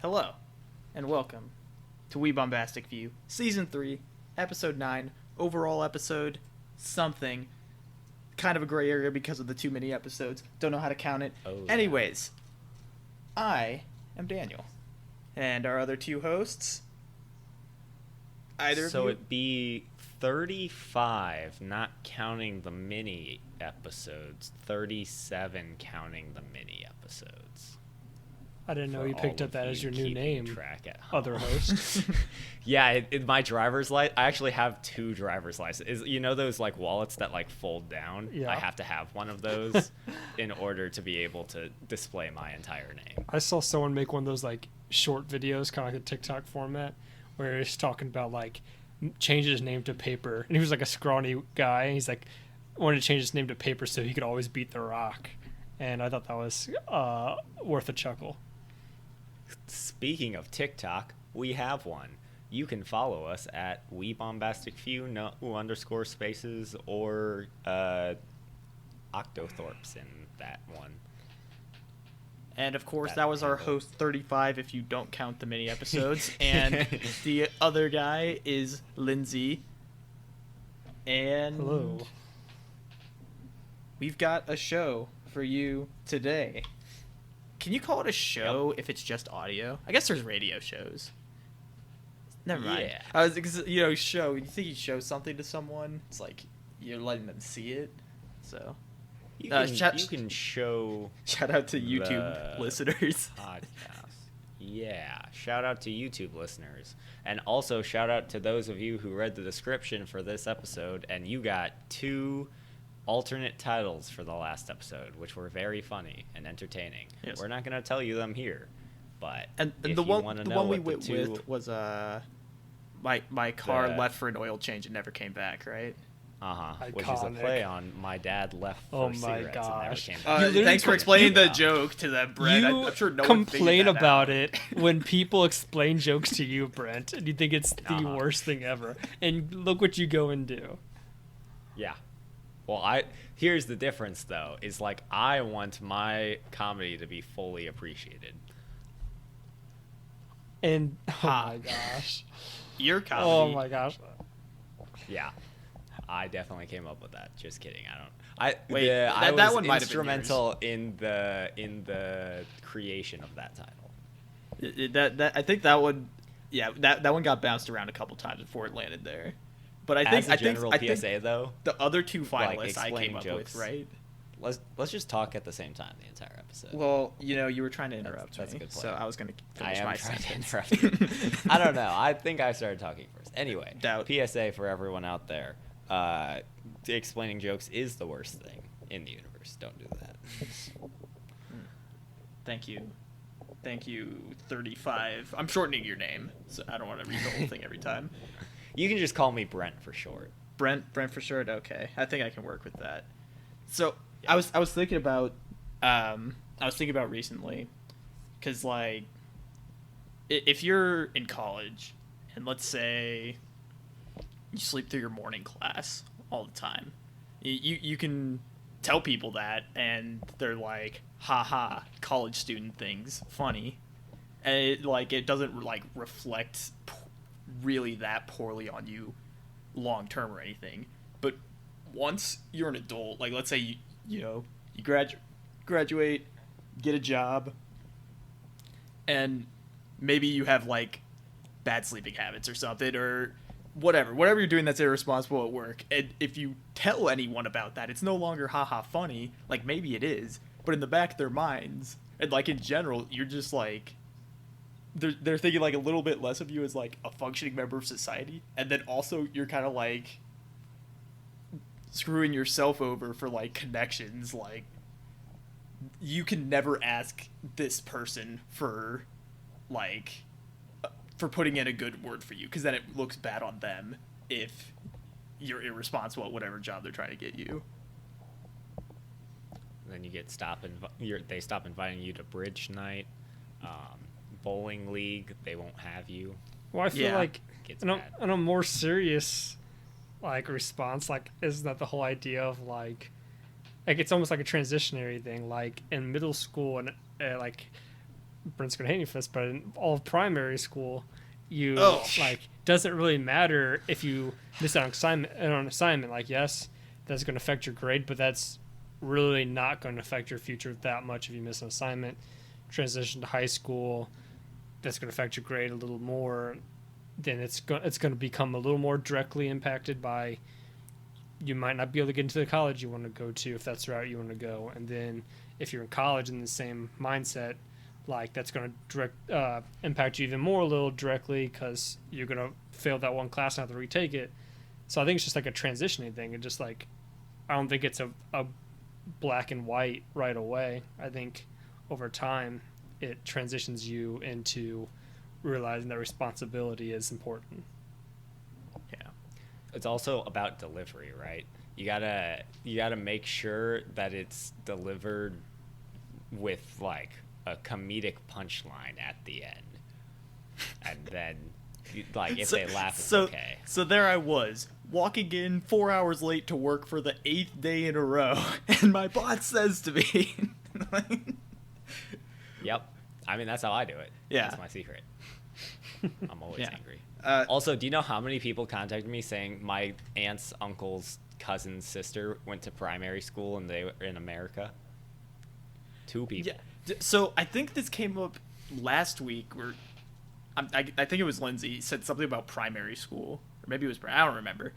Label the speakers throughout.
Speaker 1: Hello, and welcome to We Bombastic Few, Season 3, Episode 9, overall episode, something. Kind of a gray area because of the too many episodes. Don't know how to count it.
Speaker 2: Oh,
Speaker 1: Anyways, I am Daniel. And our other two hosts, either of you?
Speaker 2: So it'd be 35, not counting the mini episodes. 37 counting the mini episodes.
Speaker 3: I didn't know you picked up that as your new name.
Speaker 2: Track at home.
Speaker 3: Other host.
Speaker 2: Yeah, in my driver's license, I actually have two driver's licenses. You know those like wallets that like fold down?
Speaker 3: Yeah.
Speaker 2: I have to have one of those in order to be able to display my entire name.
Speaker 3: I saw someone make one of those like short videos, kind of like a TikTok format, where he's talking about like change his name to Paper, and he was like a scrawny guy, and he's like wanted to change his name to Paper so he could always beat The Rock, and I thought that was worth a chuckle.
Speaker 2: Speaking of TikTok, we have one. You can follow us at We Bombastic Few, no underscore spaces, or Octothorpe's in that one.
Speaker 1: And of course, that was our host 35 if you don't count the mini episodes. And the other guy is Lindsay. And
Speaker 3: Hello.
Speaker 1: We've got a show for you today. Can you call it a show if it's just audio? I guess there's radio shows. Never mind.
Speaker 2: Yeah.
Speaker 1: I was, show. You think you show something to someone? It's like you're letting them see it. So,
Speaker 2: You
Speaker 1: shout
Speaker 2: can show
Speaker 1: out to YouTube listeners.
Speaker 2: podcast. Yeah, shout out to YouTube listeners. And also shout out to those of you who read the description for this episode and you got two alternate titles for the last episode, which were very funny and entertaining.
Speaker 1: Yes.
Speaker 2: We're not going to tell you them here, but
Speaker 1: And
Speaker 2: if
Speaker 1: the
Speaker 2: you
Speaker 1: one
Speaker 2: wanna
Speaker 1: the
Speaker 2: know
Speaker 1: one we
Speaker 2: what the
Speaker 1: went
Speaker 2: two-
Speaker 1: with was my car
Speaker 2: The-
Speaker 1: left for an oil change and never came back, right?
Speaker 2: which is a
Speaker 3: Iconic.
Speaker 2: play on my dad left for
Speaker 3: Oh my
Speaker 2: cigarettes and never
Speaker 3: gosh.
Speaker 2: came
Speaker 3: You
Speaker 2: back.
Speaker 3: literally
Speaker 1: Thanks for
Speaker 3: put-
Speaker 1: explaining the joke to them, Brent.
Speaker 3: You
Speaker 1: I'm sure no one
Speaker 3: complain
Speaker 1: figured that
Speaker 3: about
Speaker 1: out.
Speaker 3: it when people explain jokes to you, Brent, and you think it's the
Speaker 2: Uh-huh.
Speaker 3: worst thing ever. And look what you go and do.
Speaker 2: Yeah. Well, here's the difference though, is like I want my comedy to be fully appreciated.
Speaker 3: And oh
Speaker 1: Ha.
Speaker 3: my gosh.
Speaker 1: Your comedy.
Speaker 3: Oh my gosh.
Speaker 2: Yeah. I definitely came up with that. Just kidding.
Speaker 1: Wait,
Speaker 2: I
Speaker 1: that
Speaker 2: was
Speaker 1: one might have been
Speaker 2: instrumental in the creation of that title.
Speaker 1: That I think that one, yeah, that one got bounced around a couple times before it landed there. But I think
Speaker 2: As a general PSA though,
Speaker 1: the other two
Speaker 2: like,
Speaker 1: finalists I
Speaker 2: explain
Speaker 1: came up
Speaker 2: jokes.
Speaker 1: with, right?
Speaker 2: let's just talk at the same time the entire episode.
Speaker 1: Well, you were trying to interrupt
Speaker 2: that's a
Speaker 1: me,
Speaker 2: good
Speaker 1: so
Speaker 2: plan.
Speaker 1: I was going to
Speaker 2: I
Speaker 1: finish
Speaker 2: am
Speaker 1: my
Speaker 2: trying to
Speaker 1: sentence.
Speaker 2: interrupt you. I don't know. I think I started talking first. Anyway,
Speaker 1: Doubt.
Speaker 2: PSA for everyone out there. Explaining jokes is the worst thing in the universe. Don't do that.
Speaker 1: Thank you, 35. I'm shortening your name, so I don't want to read the whole thing every time.
Speaker 2: You can just call me Brent for short.
Speaker 1: Brent for sure. Okay, I think I can work with that. So I was thinking about recently, because like if you're in college and let's say you sleep through your morning class all the time, you can tell people that and they're like, haha, college student things funny, and it doesn't like reflect really that poorly on you long term or anything. But once you're an adult, like let's say you graduate, get a job, and maybe you have like bad sleeping habits or something, or whatever you're doing that's irresponsible at work, and if you tell anyone about that, it's no longer haha funny. Like maybe it is, but in the back of their minds and like in general, you're just like they're thinking like a little bit less of you as like a functioning member of society, and then also you're kind of like screwing yourself over for like connections. Like you can never ask this person for like for putting in a good word for you, because then it looks bad on them if you're irresponsible at whatever job they're trying to get you.
Speaker 2: Then you get they stop inviting you to bridge night, bowling league. They won't have you.
Speaker 3: Well, I feel
Speaker 1: Yeah.
Speaker 3: like
Speaker 2: Gets
Speaker 3: in a,
Speaker 2: bad.
Speaker 3: in a more serious like response, like isn't that the whole idea of like it's almost like a transitionary thing, like in middle school and like Brent's gonna hate me for this, but in all of primary school, you
Speaker 1: Oh.
Speaker 3: like doesn't really matter if you miss out on assignment. Like, yes, that's gonna affect your grade, but that's really not going to affect your future that much if you miss an assignment. Transition to high school, that's going to affect your grade a little more. Then it's going to become a little more directly impacted by, you might not be able to get into the college you want to go to if that's the route you want to go. And then if you're in college in the same mindset, like, that's going to impact you even more a little directly, because you're going to fail that one class and have to retake it. So I think it's just like a transitioning thing. And just like, I don't think it's a black and white right away. I think over time it transitions you into realizing that responsibility is important.
Speaker 1: Yeah.
Speaker 2: It's also about delivery, right? You gotta make sure that it's delivered with like a comedic punchline at the end, and then like if they laugh, it's okay.
Speaker 1: So there I was, walking in 4 hours late to work for the 8th day in a row, and my boss says to me,
Speaker 2: Yep. I mean, that's how I do it.
Speaker 1: Yeah.
Speaker 2: That's my secret. I'm always
Speaker 1: Yeah.
Speaker 2: angry.
Speaker 1: Uh,
Speaker 2: Also, do you know how many people contacted me saying my aunt's uncle's cousin's sister went to primary school and they were in America? 2 people.
Speaker 1: Yeah. So I think this came up last week, where I think it was Lindsay said something about primary school, or maybe it was Brad. I don't remember.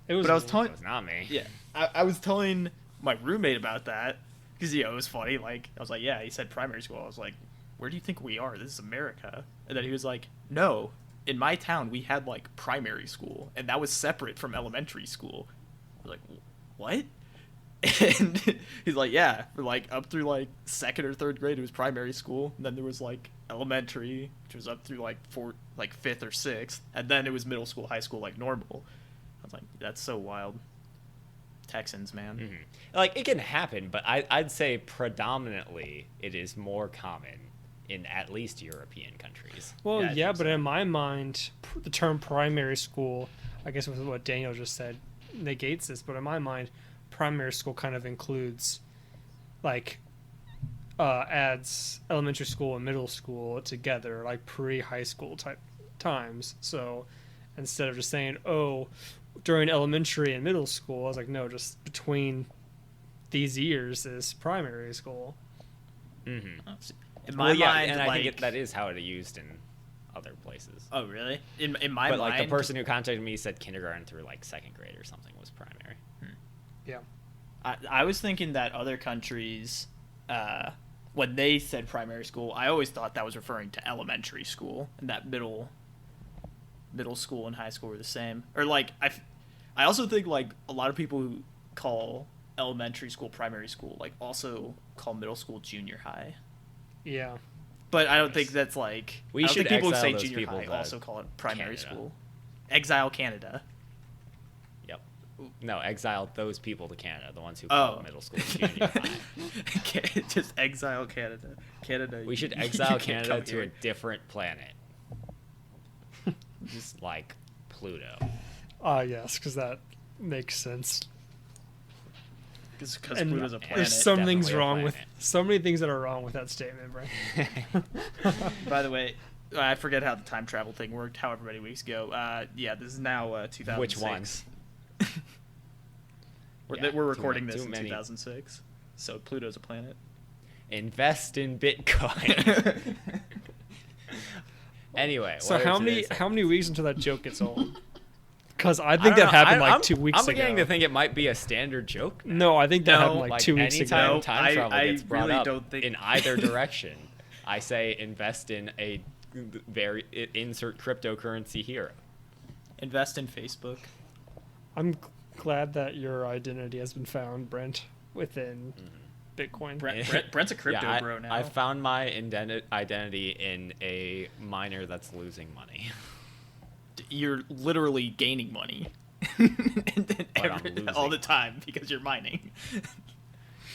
Speaker 3: It was
Speaker 1: But I was
Speaker 3: me.
Speaker 1: telling,
Speaker 2: It was not me.
Speaker 1: yeah, I was telling my roommate about that, because it was funny. Like, I was like, yeah, he said primary school. I was like, where do you think we are? This is America. And then he was like, no, in my town we had like primary school, and that was separate from elementary school. I was like, what? And he's like, yeah, for like up through like 2nd or 3rd grade it was primary school, and then there was like elementary, which was up through like 5th or 6th, and then it was middle school, high school, like normal. I was like, that's so wild. Texans, man.
Speaker 2: Mhm. Like, it can happen, but I'd say predominantly it is more common in at least European countries.
Speaker 3: Well,
Speaker 1: Yeah, I
Speaker 3: yeah,
Speaker 1: think
Speaker 3: but
Speaker 1: so.
Speaker 3: in my mind, the term primary school, I guess with what Daniel just said, negates this. But in my mind, primary school kind of includes, like, adds elementary school and middle school together, like pre-high school type times. So instead of just saying, oh, during elementary and middle school, I was like, no, just between these years is primary school.
Speaker 2: Mm-hmm.
Speaker 1: In my mind,
Speaker 2: and I
Speaker 1: like,
Speaker 2: think that is how it is used in other places.
Speaker 1: oh really? In my
Speaker 2: But
Speaker 1: mind,
Speaker 2: like, the person who contacted me said kindergarten through like 2nd grade or something was primary.
Speaker 3: Yeah.
Speaker 1: I was thinking that other countries, when they said primary school, I always thought that was referring to elementary school, and that middle school and high school were the same. Or like, I also think like a lot of people who call elementary school primary school like also call middle school junior high.
Speaker 3: Yeah.
Speaker 1: But I don't think that's like,
Speaker 2: We
Speaker 1: I don't
Speaker 2: should
Speaker 1: think people who
Speaker 2: exile
Speaker 1: say
Speaker 2: those
Speaker 1: junior
Speaker 2: people
Speaker 1: high
Speaker 2: to
Speaker 1: also call it primary
Speaker 2: Canada.
Speaker 1: school. Exile Canada.
Speaker 2: Yep. No, exile those people to Canada, the ones who call
Speaker 1: Oh.
Speaker 2: middle school junior high.
Speaker 1: Okay, just exile Canada. Canada.
Speaker 2: We should
Speaker 1: you
Speaker 2: exile
Speaker 1: can't
Speaker 2: Canada
Speaker 1: come
Speaker 2: to a
Speaker 1: here.
Speaker 2: different planet. Just like Pluto.
Speaker 3: Yes, because that makes sense.
Speaker 1: Because
Speaker 3: And
Speaker 1: Pluto's a planet.
Speaker 3: There's some things
Speaker 2: definitely a
Speaker 3: wrong with
Speaker 2: planet.
Speaker 3: so many things that are wrong with that statement, Brian.
Speaker 1: By the way, I forget how the time travel thing worked. However many weeks ago. Yeah, this is now 2006.
Speaker 2: Which one? Yeah,
Speaker 1: We're
Speaker 2: too
Speaker 1: recording
Speaker 2: many-
Speaker 1: this
Speaker 2: too
Speaker 1: in
Speaker 2: many.
Speaker 1: 2006, so Pluto's a planet.
Speaker 2: Invest in Bitcoin. Anyway,
Speaker 3: So
Speaker 2: what
Speaker 3: how
Speaker 2: are
Speaker 3: many
Speaker 2: today's
Speaker 3: how many weeks until that joke gets old? Because I
Speaker 2: I
Speaker 3: think
Speaker 2: don't
Speaker 3: that
Speaker 2: know.
Speaker 3: happened like
Speaker 2: I'm,
Speaker 3: 2 weeks
Speaker 2: I'm
Speaker 3: ago.
Speaker 2: beginning to think it might be a standard joke. now.
Speaker 3: No, I think that
Speaker 1: No,
Speaker 3: happened like,
Speaker 2: Like
Speaker 3: 2 weeks
Speaker 2: anytime
Speaker 3: ago.
Speaker 1: No,
Speaker 2: time travel
Speaker 1: I
Speaker 2: gets brought
Speaker 1: really
Speaker 2: up
Speaker 1: don't think-
Speaker 2: in either direction, I say invest in a insert cryptocurrency hero.
Speaker 1: Invest in Facebook.
Speaker 3: I'm glad that your identity has been found, Brent, within Bitcoin.
Speaker 1: Brent's a crypto
Speaker 2: Yeah,
Speaker 1: bro now.
Speaker 2: I found my identity in a miner that's losing money.
Speaker 1: You're literally gaining money. And then
Speaker 2: But I'm losing
Speaker 1: all the time because you're mining.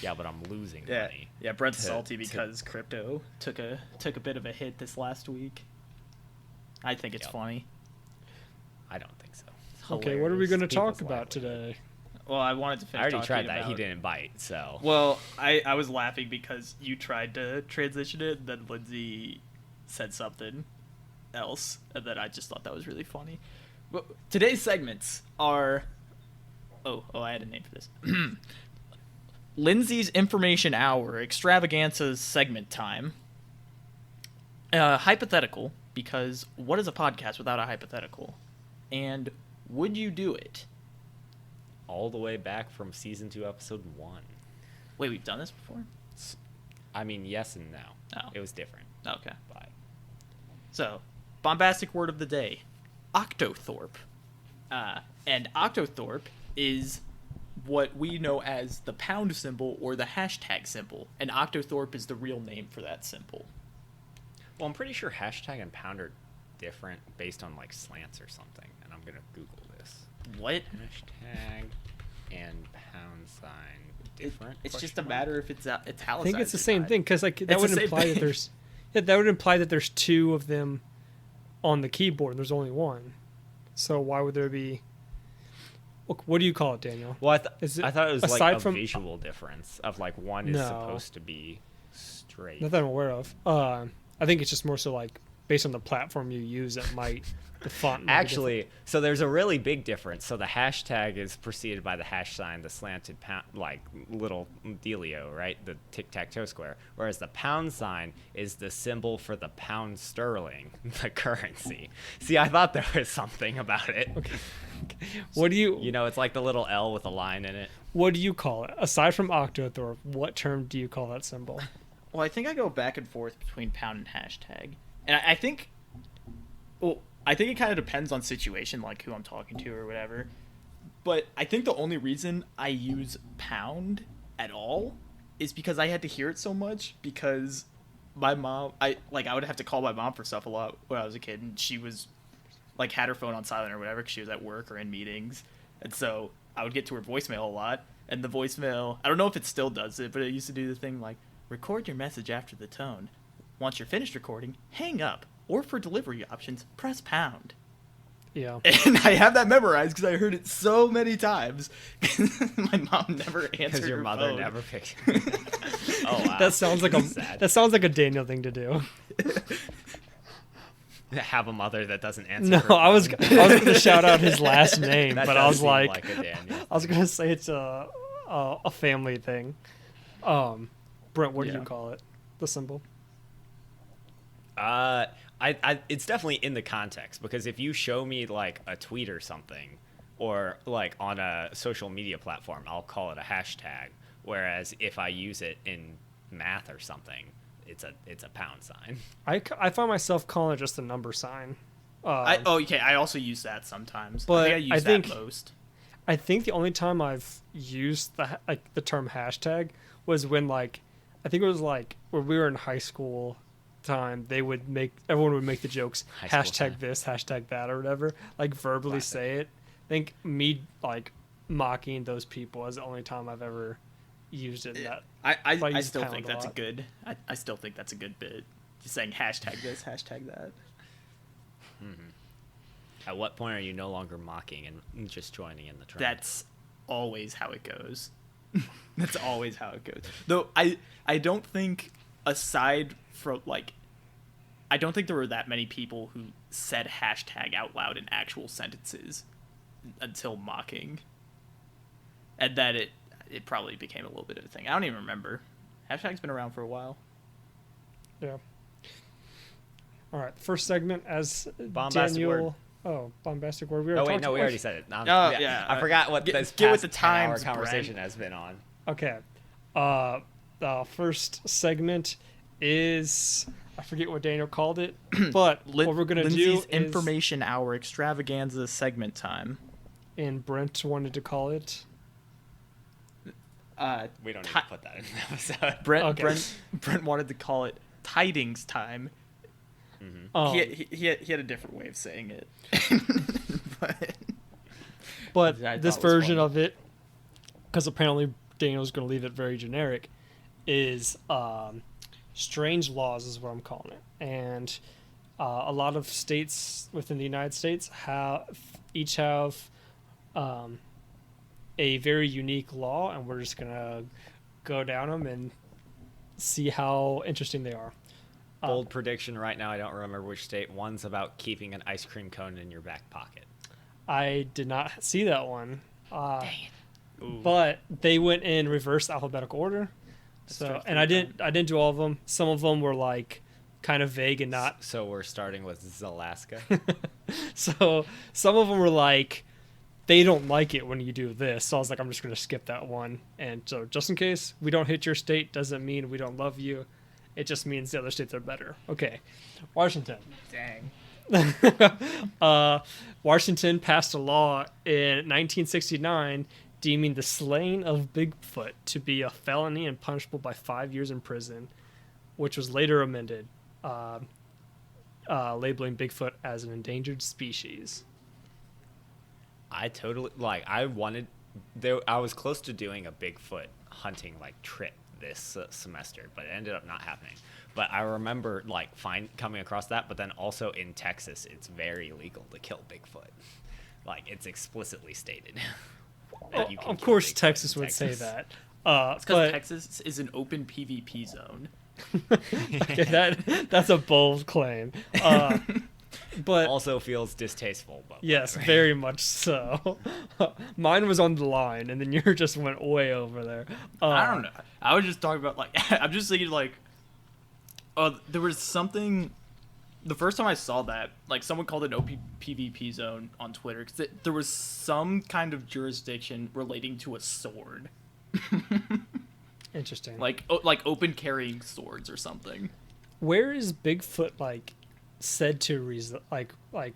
Speaker 2: Yeah, but I'm losing
Speaker 1: Yeah,
Speaker 2: money.
Speaker 1: yeah. Brent's
Speaker 2: to-
Speaker 1: salty
Speaker 2: to-
Speaker 1: because crypto took a bit of a hit this last week. I think it's
Speaker 2: Yep.
Speaker 1: funny.
Speaker 2: I don't think so.
Speaker 1: It's
Speaker 3: Okay, what are we
Speaker 1: hilarious.
Speaker 3: going to
Speaker 2: People's
Speaker 3: talk about
Speaker 2: livelihood.
Speaker 3: today?
Speaker 1: Well, I wanted to
Speaker 2: I
Speaker 1: finish.
Speaker 2: already
Speaker 1: talking
Speaker 2: tried that. He
Speaker 1: about-
Speaker 2: didn't bite, so.
Speaker 1: Well, I was laughing because you tried to transition it, and then Lindsay said something else, and then I just thought that was really funny. But today's segments are... Oh, I had a name for this. Lindsay's Information Hour, Extravaganza's segment time. Hypothetical, because what is a podcast without a hypothetical? And would you do it?
Speaker 2: All the way back from season 2, episode 1.
Speaker 1: Wait, we've done this before?
Speaker 2: I mean, yes and no.
Speaker 1: Oh.
Speaker 2: It was different.
Speaker 1: Okay.
Speaker 2: But
Speaker 1: So, bombastic word of the day, Octothorpe. And Octothorpe is what we know as the pound symbol or the hashtag symbol. And Octothorpe is the real name for that symbol.
Speaker 2: well, I'm pretty sure hashtag and pound are different based on like slants or something. And I'm gonna Google this.
Speaker 1: What?
Speaker 2: Hashtag and pound sign different.
Speaker 1: It's just a matter if it's italicized.
Speaker 3: I think it's the
Speaker 1: or
Speaker 3: same
Speaker 1: not.
Speaker 3: thing because like that
Speaker 1: It's
Speaker 3: would
Speaker 1: the same
Speaker 3: imply that
Speaker 1: thing.
Speaker 3: there's that would imply that there's 2 of them on the keyboard. And there's only 1. So why would there be? What do you call it, Daniel?
Speaker 2: Well,
Speaker 3: I
Speaker 2: thought it was like
Speaker 3: aside
Speaker 2: a
Speaker 3: from-
Speaker 2: visual difference of like one is
Speaker 3: No.
Speaker 2: supposed to be straight.
Speaker 3: Not that I'm aware of. I think it's just more so like based on the platform you use, that might the font. Might be
Speaker 2: Actually, so there's a really big difference. So the hashtag is preceded by the hash sign, the slanted pound, like little dealio, right? The tic-tac-toe square. Whereas the pound sign is the symbol for the pound sterling, the currency. See, I thought there was something about it.
Speaker 3: different. What do you?
Speaker 2: You know, it's like the little L with a line in it.
Speaker 3: What do you call it aside from Octothorpe? What term do you call that symbol?
Speaker 1: Well, I think I go back and forth between pound and hashtag. And I think... Well, I think it kind of depends on situation, like who I'm talking to or whatever. But I think the only reason I use pound at all is because I had to hear it so much, because my mom... I would have to call my mom for stuff a lot when I was a kid, and she was... like had her phone on silent or whatever because she was at work or in meetings, and so I would get to her voicemail a lot. And the voicemail, I don't know if it still does it, but it used to do the thing like, record your message after the tone. Once you're finished recording, hang up, or for delivery options, press pound.
Speaker 3: Yeah.
Speaker 1: And I have that memorized because I heard it so many times. My mom never answered
Speaker 2: Because your
Speaker 1: her
Speaker 2: mother
Speaker 1: phone.
Speaker 2: never picked. Oh wow.
Speaker 3: That sounds like
Speaker 2: Sad.
Speaker 3: that sounds like a Daniel thing to do.
Speaker 2: Have a mother that doesn't answer.
Speaker 3: No,
Speaker 2: her
Speaker 3: I was
Speaker 2: phone.
Speaker 3: going to shout out his last name,
Speaker 2: That
Speaker 3: but I
Speaker 2: does
Speaker 3: was
Speaker 2: seem
Speaker 3: like
Speaker 2: a Daniel.
Speaker 3: I was going to say it's a family thing. Brent, what do
Speaker 1: Yeah.
Speaker 3: you call it? The symbol?
Speaker 2: It's definitely in the context, because if you show me like a tweet or something, or like on a social media platform, I'll call it a hashtag. Whereas if I use it in math or something, it's a pound sign.
Speaker 3: I find myself calling it just a number sign.
Speaker 1: Okay, I also use that sometimes.
Speaker 3: But
Speaker 1: I use that most.
Speaker 3: I think the only time I've used the term hashtag was when I think it was like when we were in high school time, everyone would make the jokes
Speaker 2: High school
Speaker 3: hashtag
Speaker 2: time.
Speaker 3: this, hashtag that, or whatever, like verbally
Speaker 2: Classic.
Speaker 3: say it. I think me like mocking those people is the only time I've ever used it. That
Speaker 1: I
Speaker 3: use
Speaker 1: still
Speaker 3: pound
Speaker 1: think
Speaker 3: a
Speaker 1: that's a
Speaker 3: lot.
Speaker 1: good. I still think that's a good bit. Just saying hashtag this, hashtag that.
Speaker 2: At what point are you no longer mocking and just joining in the trend?
Speaker 1: That's always how it goes. That's always how it goes. Though I don't think, aside from I don't think there were that many people who said hashtag out loud in actual sentences until mocking. And that it probably became a little bit of a thing. I don't even remember. Hashtag's been around for a while.
Speaker 3: yeah. All right, first segment as
Speaker 2: Bombastic
Speaker 3: Daniel.
Speaker 2: word.
Speaker 3: Oh, bombastic word. We
Speaker 2: Oh
Speaker 3: already
Speaker 2: wait,
Speaker 3: talked
Speaker 2: no, we
Speaker 3: about-
Speaker 2: already said it.
Speaker 1: Yeah,
Speaker 2: I forgot what
Speaker 1: get-
Speaker 2: this
Speaker 1: get
Speaker 2: past
Speaker 1: with the
Speaker 2: 10-hour
Speaker 1: times,
Speaker 2: conversation
Speaker 1: Brent.
Speaker 2: has been on.
Speaker 3: Okay. The first segment is I forget what Daniel called it, but what we're gonna
Speaker 1: Lindsay's
Speaker 3: do is
Speaker 1: Information Hour Extravaganza segment time.
Speaker 3: and Brent wanted to call it.
Speaker 2: We don't need to put that in the episode.
Speaker 3: Okay.
Speaker 1: Brent wanted to call it tidings time. He had a different way of saying it.
Speaker 3: But
Speaker 1: I
Speaker 3: this
Speaker 1: thought was
Speaker 3: version
Speaker 1: funny.
Speaker 3: of it, because apparently Daniel's going to leave it very generic, is strange laws is what I'm calling it. And a lot of states within the United States each have a very unique law, and we're just going to go down them and see how interesting they are.
Speaker 2: Bold prediction right now. I don't remember which state. One's about keeping an ice cream cone in your back pocket.
Speaker 3: I did not see that one.
Speaker 1: Dang it. Ooh.
Speaker 3: But they went in reverse alphabetical order.
Speaker 1: That's
Speaker 3: So,
Speaker 1: right,
Speaker 3: and I didn't do all of them. Some of them were like kind of vague and not.
Speaker 2: So we're starting with Zalaska.
Speaker 3: So some of them were like, they don't like it when you do this. So I was like, I'm just going to skip that one. And so just in case we don't hit your state doesn't mean we don't love you. It just means the other states are better. Okay. Washington.
Speaker 1: Dang.
Speaker 3: Washington passed a law in 1969 deeming the slaying of Bigfoot to be a felony and punishable by 5 years in prison, which was later amended, labeling Bigfoot as an endangered species.
Speaker 2: I totally I was close to doing a Bigfoot hunting trip this semester, but it ended up not happening. But I remember coming across that. But then also in Texas, it's very legal to kill Bigfoot. It's explicitly stated. that you can
Speaker 3: Of
Speaker 2: kill
Speaker 3: course,
Speaker 2: Bigfoot
Speaker 3: Texas
Speaker 2: in
Speaker 3: would say
Speaker 2: Texas.
Speaker 3: that.
Speaker 1: It's because
Speaker 3: But
Speaker 1: Texas is an open PvP zone.
Speaker 3: okay, that's a bold claim. But
Speaker 2: Also feels distasteful. But
Speaker 3: yes,
Speaker 2: whatever.
Speaker 3: very much so. Mine was on the line, and then yours just went way over there.
Speaker 1: I don't know. I was just talking about I'm just thinking there was something. The first time I saw that, someone called it an PvP zone on Twitter because there was some kind of jurisdiction relating to a sword,
Speaker 3: Interesting.
Speaker 1: like open carrying swords or something.
Speaker 3: Where is Bigfoot said to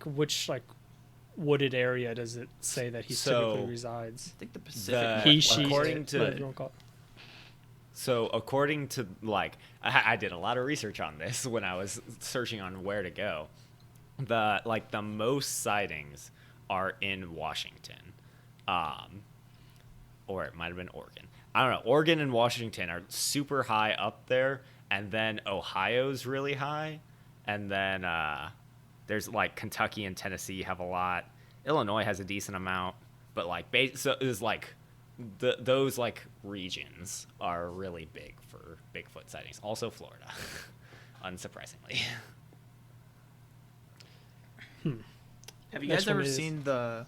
Speaker 3: which wooded area does it say that he typically resides?
Speaker 1: I think the Pacific.
Speaker 3: He, she,
Speaker 2: according to-
Speaker 3: whatever you wanna call it.
Speaker 2: So according to I did a lot of research on this when I was searching on where to go. The most sightings are in Washington, or it might have been Oregon. I don't know. Oregon and Washington are super high up there, and then Ohio's really high, and then there's Kentucky and Tennessee have a lot. Illinois has a decent amount, but so it's those regions are really big for Bigfoot sightings. Also Florida, unsurprisingly.
Speaker 1: Have you
Speaker 3: Next
Speaker 1: guys ever
Speaker 3: one is-
Speaker 1: seen the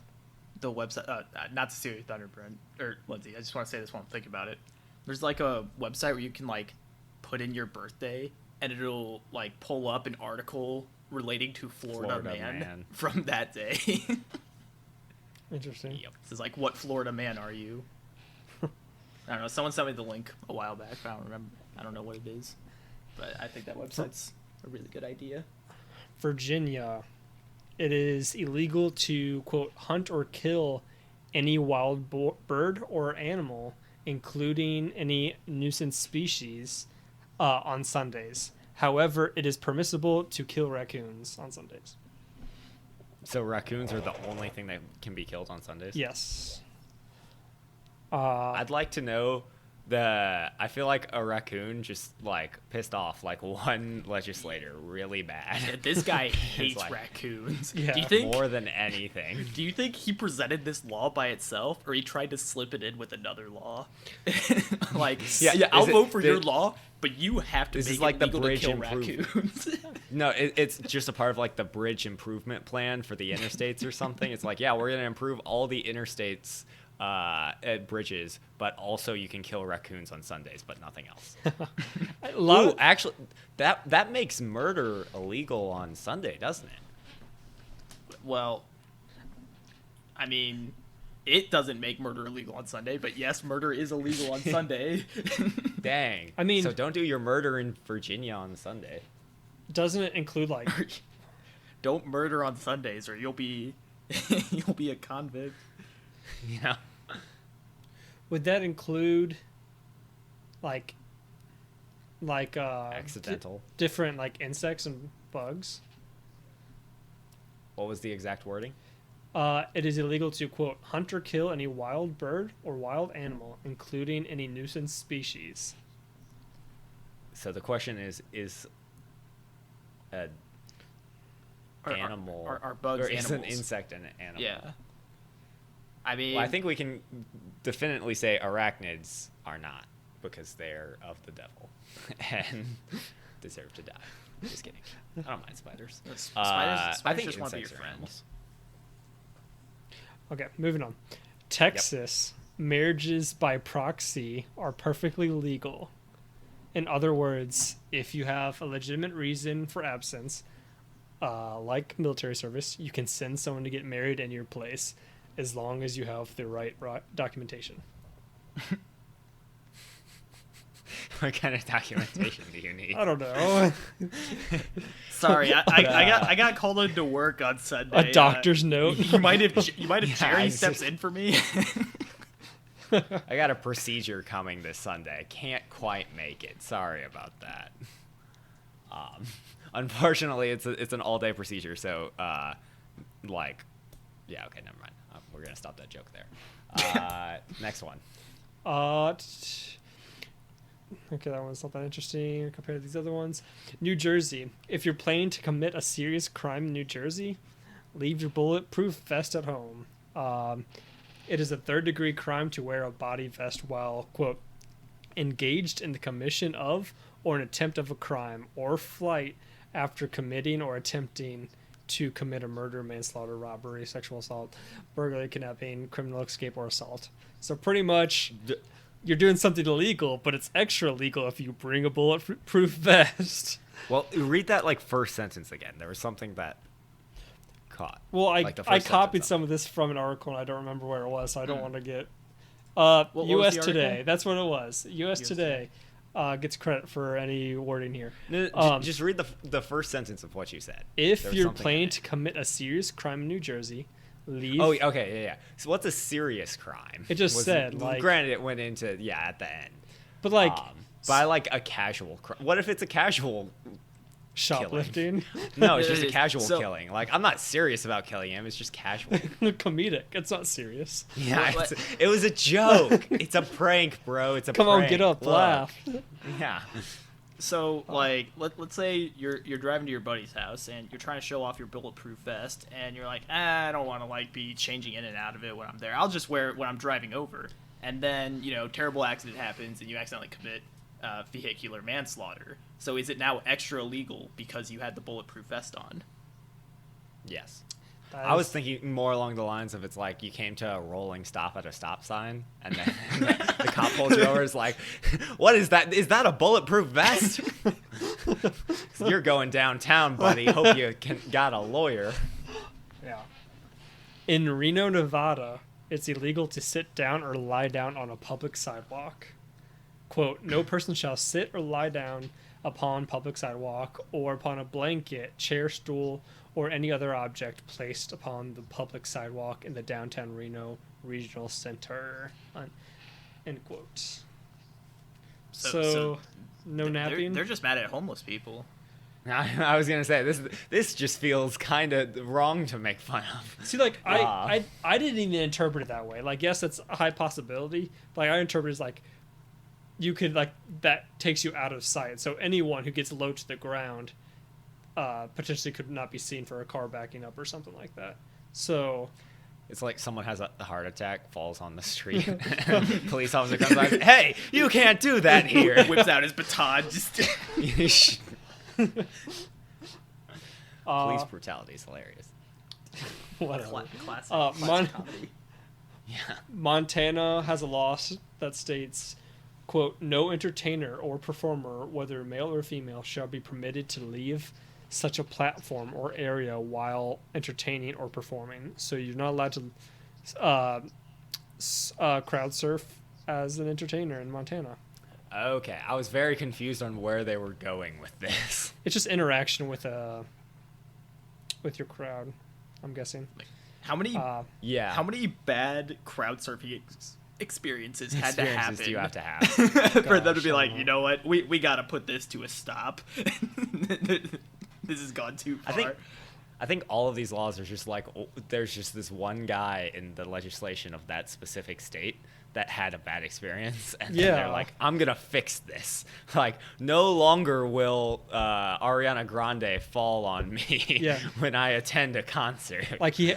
Speaker 1: website? Not to steal your thunder, Brent or Lindsay. I just want to say this while I'm thinking about it. There's a website where you can put in your birthday and it'll pull up an article relating to Florida man from that day.
Speaker 3: Interesting.
Speaker 2: Yep.
Speaker 1: This is what Florida man are you? I don't know. Someone sent me the link a while back. But I don't remember. I don't know what it is, but I think that website's a really good idea.
Speaker 3: Virginia, it is illegal to, quote, hunt or kill any wild bird or animal, including any nuisance species, on Sundays. However, it is permissible to kill raccoons on Sundays.
Speaker 2: So raccoons are the only thing that can be killed on Sundays?
Speaker 3: Yes.
Speaker 2: I'd like to know I feel like a raccoon just pissed off one legislator really bad.
Speaker 1: Yeah, this guy hates
Speaker 2: like-
Speaker 1: raccoons.
Speaker 3: Yeah.
Speaker 1: Do you think?
Speaker 2: More than anything.
Speaker 1: Do you think he presented this law by itself, or he tried to slip it in with another law?
Speaker 2: Yeah,
Speaker 1: I'll
Speaker 2: is it-
Speaker 1: vote for your
Speaker 2: did-
Speaker 1: law, but you have to
Speaker 2: This
Speaker 1: make
Speaker 2: is
Speaker 1: it
Speaker 2: the
Speaker 1: legal to
Speaker 2: bridge
Speaker 1: kill
Speaker 2: improvement.
Speaker 1: raccoons.
Speaker 2: No, it's just a part of the bridge improvement plan for the interstates or something. It's we're going to improve all the interstates at bridges, but also you can kill raccoons on Sundays, but nothing else.
Speaker 3: A lot of-
Speaker 2: Actually, that makes murder illegal on Sunday, doesn't it?
Speaker 1: Well, I mean, it doesn't make murder illegal on Sunday, but yes, murder is illegal on Sunday.
Speaker 2: Dang.
Speaker 3: I mean-
Speaker 2: so don't do your murder in Virginia on Sunday.
Speaker 3: doesn't it include
Speaker 1: Don't murder on Sundays, or you'll be a convict.
Speaker 2: Yeah.
Speaker 3: would that include
Speaker 2: Accidental.
Speaker 3: different insects and bugs?
Speaker 2: What was the exact wording?
Speaker 3: It is illegal to, quote, hunt or kill any wild bird or wild animal, including any nuisance species.
Speaker 2: So the question is a animal
Speaker 1: Are bugs
Speaker 2: or is an
Speaker 1: animals?
Speaker 2: insect an animal?
Speaker 1: Yeah. I mean,
Speaker 2: Well, I think we can definitely say arachnids are not, because they're of the devil and deserve to die. Just kidding. I don't mind spiders.
Speaker 1: Spiders
Speaker 2: I think
Speaker 1: just want to be your
Speaker 2: insects are
Speaker 1: friend.
Speaker 2: animals.
Speaker 3: Okay, moving on. Texas, marriages by proxy are perfectly legal. In other words, if you have a legitimate reason for absence, like military service, you can send someone to get married in your place as long as you have the right documentation.
Speaker 2: What kind of documentation do you need?
Speaker 3: I don't know.
Speaker 1: Sorry, I got called into work on Sunday.
Speaker 3: A doctor's note.
Speaker 1: You might have
Speaker 2: Yeah,
Speaker 1: Jerry steps in for me.
Speaker 2: I got a procedure coming this Sunday. I can't quite make it. Sorry about that. Unfortunately, it's an all-day procedure, so yeah, okay, never mind. We're gonna stop that joke there. Next one.
Speaker 3: Okay, that one's not that interesting compared to these other ones. New Jersey. If you're planning to commit a serious crime in New Jersey, leave your bulletproof vest at home. It is a third-degree crime to wear a body vest while, quote, engaged in the commission of or an attempt of a crime or flight after committing or attempting to commit a murder, manslaughter, robbery, sexual assault, burglary, kidnapping, criminal escape, or assault. So pretty much you're doing something illegal, but it's extra illegal if you bring a bulletproof vest.
Speaker 2: Well, read that first sentence again. There was something that caught.
Speaker 3: Well, I
Speaker 2: first
Speaker 3: copied
Speaker 2: sentence
Speaker 3: some of this from an article and I don't remember where it was, so I don't want to get
Speaker 1: What was
Speaker 3: U.S.
Speaker 1: the
Speaker 3: Today.
Speaker 1: article?
Speaker 3: That's what it was. U.S. Today gets credit for any wording here.
Speaker 2: No, just read the first sentence of what you said.
Speaker 3: If
Speaker 2: There was
Speaker 3: you're
Speaker 2: something in
Speaker 3: planning
Speaker 2: it.
Speaker 3: to commit a serious crime in New Jersey, leave.
Speaker 2: Oh, okay, yeah. So what's a serious crime?
Speaker 3: It just said,
Speaker 2: Granted, it went into at the end.
Speaker 3: But
Speaker 2: By a casual crime. What if it's a casual?
Speaker 3: shoplifting,
Speaker 2: No, it's just a casual
Speaker 1: So-
Speaker 2: killing. I'm not serious about killing him. It's just casual.
Speaker 3: comedic. It's not serious.
Speaker 2: Yeah,
Speaker 1: What-
Speaker 2: it was a joke. It's a prank, bro. It's a
Speaker 3: Come
Speaker 2: prank.
Speaker 3: on, get up,
Speaker 2: Look.
Speaker 3: laugh.
Speaker 2: Yeah.
Speaker 1: So, let's say you're driving to your buddy's house and you're trying to show off your bulletproof vest, and you're like, I don't want to be changing in and out of it when I'm there. I'll just wear it when I'm driving over. And then terrible accident happens and you accidentally commit vehicular manslaughter. So is it now extra illegal because you had the bulletproof vest on?
Speaker 2: Yes.
Speaker 3: That
Speaker 2: I was
Speaker 3: is-
Speaker 2: thinking more along the lines of it's you came to a rolling stop at a stop sign, and then the cop pulls you over. Is what is that? Is that a bulletproof vest? You're going downtown, buddy. Hope you got a lawyer.
Speaker 3: Yeah. In Reno, Nevada, it's illegal to sit down or lie down on a public sidewalk. Quote, no person shall sit or lie down upon public sidewalk or upon a blanket, chair, stool, or any other object placed upon the public sidewalk in the downtown Reno Regional Center. End quote. So no napping?
Speaker 1: They're just mad at homeless people.
Speaker 2: I was gonna say this just feels kind of wrong to make fun of.
Speaker 3: See, I didn't even interpret it that way. Yes, it's a high possibility, but I interpret it as you could that takes you out of sight. So anyone who gets low to the ground potentially could not be seen for a car backing up or something like that. So
Speaker 2: It's like someone has a heart attack, falls on the street. Police officer comes by, hey, you can't do that here.
Speaker 1: Whips out his baton. Just
Speaker 2: Police brutality is hilarious.
Speaker 3: whatever.
Speaker 1: classic.
Speaker 3: Mon-
Speaker 1: comedy.
Speaker 2: Yeah.
Speaker 3: Montana has a law that states, quote, no entertainer or performer, whether male or female, shall be permitted to leave such a platform or area while entertaining or performing. So you're not allowed to crowd surf as an entertainer in Montana.
Speaker 2: Okay, I was very confused on where they were going with this.
Speaker 3: It's just interaction with your crowd, I'm guessing.
Speaker 1: How many
Speaker 2: Yeah.
Speaker 1: how many bad crowd surfing experiences had to happen
Speaker 2: do you have to have?
Speaker 1: for them to
Speaker 3: Gosh,
Speaker 1: be
Speaker 3: I
Speaker 1: like,
Speaker 3: don't
Speaker 1: you know what, we got to put this to a stop. This has gone too far.
Speaker 2: I think all of these laws are just there's just this one guy in the legislation of that specific state that had a bad experience, and then they're
Speaker 3: Yeah.
Speaker 2: like, I'm gonna fix this. No longer will Ariana Grande fall on me
Speaker 3: Yeah.
Speaker 2: when I attend a concert.
Speaker 3: He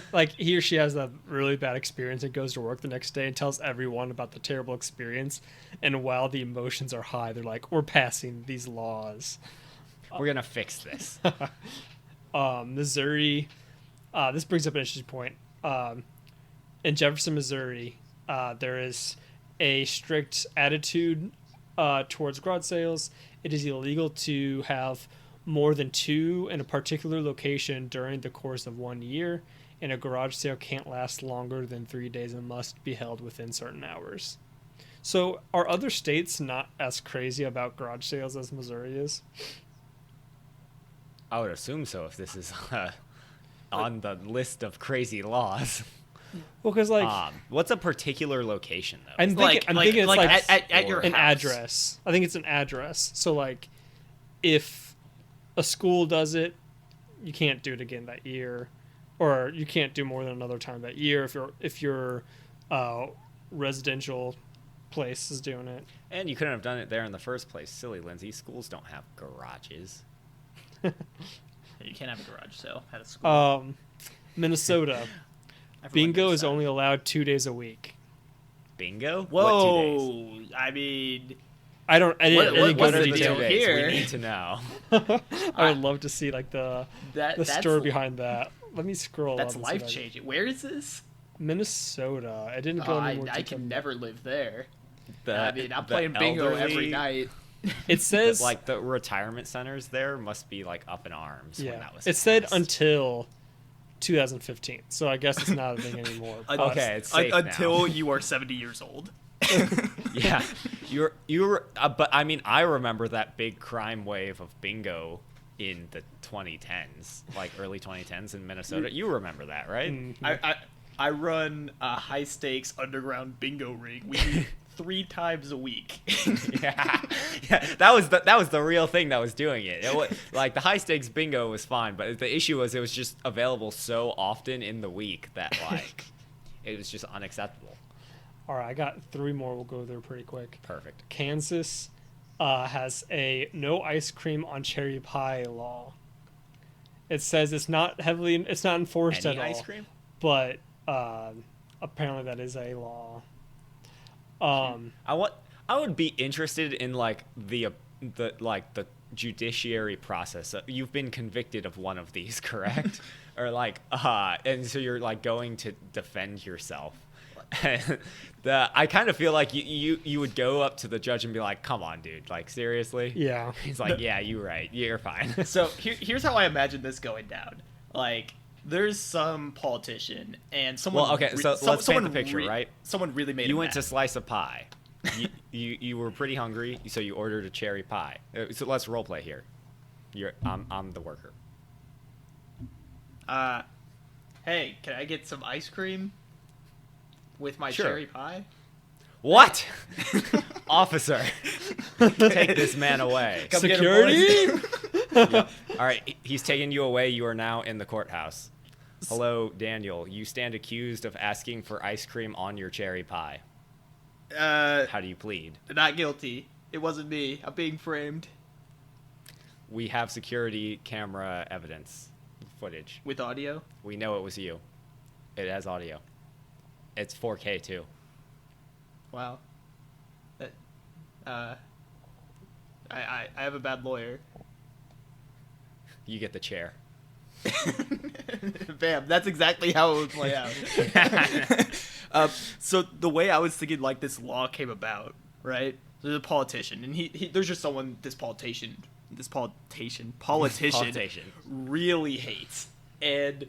Speaker 3: or she has a really bad experience and goes to work the next day and tells everyone about the terrible experience. And while the emotions are high, they're like, we're passing these laws.
Speaker 2: We're gonna fix this.
Speaker 3: Missouri. This brings up an interesting point. In Jefferson, Missouri, there is a strict attitude towards garage sales. It is illegal to have more than 2 in a particular location during the course of 1 year, and a garage sale can't last longer than 3 days and must be held within certain hours. So, are other states not as crazy about garage sales as Missouri is?
Speaker 2: I would assume so if this is on the list of crazy laws.
Speaker 3: Well, because
Speaker 2: what's a particular location though?
Speaker 3: I'm thinking it's like
Speaker 1: at your
Speaker 3: an
Speaker 1: house.
Speaker 3: address. I think it's an address. So like, if a school does it, you can't do it again that year, or you can't do more than another time that year if your residential place is doing it.
Speaker 2: And you couldn't have done it there in the first place. Silly Lindsay. Schools don't have garages.
Speaker 1: You can't have a garage sale at a school.
Speaker 3: Minnesota.
Speaker 1: Everyone
Speaker 3: Bingo
Speaker 1: knows
Speaker 3: is
Speaker 1: that.
Speaker 3: only allowed 2 days a week.
Speaker 2: Bingo?
Speaker 1: Whoa!
Speaker 2: What 2 days?
Speaker 1: I mean,
Speaker 3: I didn't go
Speaker 1: what's
Speaker 3: into
Speaker 1: the
Speaker 3: detail.
Speaker 1: deal here?
Speaker 2: We need to know.
Speaker 3: I would love to see like the
Speaker 1: that's
Speaker 3: story behind that. Let me scroll.
Speaker 1: That's
Speaker 3: up and see what
Speaker 1: life changing. Where is this?
Speaker 3: Minnesota. I didn't go into more
Speaker 1: I
Speaker 3: detail.
Speaker 1: can never live there.
Speaker 2: The-
Speaker 1: I mean, I'm
Speaker 2: the
Speaker 1: playing bingo every
Speaker 2: elderly-
Speaker 1: night.
Speaker 3: It says
Speaker 2: Like the retirement centers there must be like up in arms when
Speaker 3: yeah.
Speaker 2: that was
Speaker 3: It said
Speaker 2: passed.
Speaker 3: until 2015, so I guess it's not a thing anymore. But
Speaker 2: Okay, it's safe
Speaker 1: Until
Speaker 2: now.
Speaker 1: you are 70 years old.
Speaker 2: Yeah, you're but I mean I remember that big crime wave of bingo in the 2010s, like early 2010s in Minnesota. You remember that, right?
Speaker 3: Mhm.
Speaker 1: I run a high stakes underground bingo ring. We meet 3 times a week.
Speaker 2: yeah, that was the real thing that was doing it. It was, like the high stakes bingo was fine, but the issue was it was just available so often in the week that like it was just unacceptable.
Speaker 3: All right, I got 3 more. We'll go there pretty quick.
Speaker 2: Perfect.
Speaker 3: Kansas has a no ice cream on cherry pie law. It says it's not enforced
Speaker 2: Any
Speaker 3: at all.
Speaker 2: ice cream?
Speaker 3: But apparently that is a law.
Speaker 2: I would be interested in like the judiciary process. You've been convicted of one of these, correct? Or like and so you're like going to defend yourself. I kind of feel like you would go up to the judge and be like, "Come on, dude! Like seriously?"
Speaker 3: Yeah.
Speaker 2: He's like, "Yeah, you're right. You're fine."
Speaker 1: So here's how I imagine this going down. Like, there's some politician and someone.
Speaker 2: Well, okay, so let's paint the picture, right?
Speaker 1: Someone really made.
Speaker 2: You
Speaker 1: him
Speaker 2: went to
Speaker 1: mad.
Speaker 2: slice a pie. You were pretty hungry, so you ordered a cherry pie. So let's role play here. I'm the worker.
Speaker 1: Hey, can I get some ice cream with my
Speaker 2: Sure.
Speaker 1: cherry pie?
Speaker 2: What? Officer, take this man away.
Speaker 1: Come get him,
Speaker 3: Security?
Speaker 1: boys.
Speaker 2: Yep. All right, he's taking you away. You are now in the courthouse. Hello, Daniel. You stand accused of asking for ice cream on your cherry pie. How do you plead?
Speaker 1: Not guilty. It wasn't me. I'm being framed
Speaker 2: We have security camera evidence footage.
Speaker 1: with audio.
Speaker 2: We know it was you. It has audio. It's 4K too.
Speaker 1: Wow. I have a bad lawyer.
Speaker 2: You get the chair.
Speaker 1: Bam. That's exactly how it would play out. So the way I was thinking, like, this law came about, right? There's a politician, and he there's just someone this politician
Speaker 2: Politician.
Speaker 1: really hates, and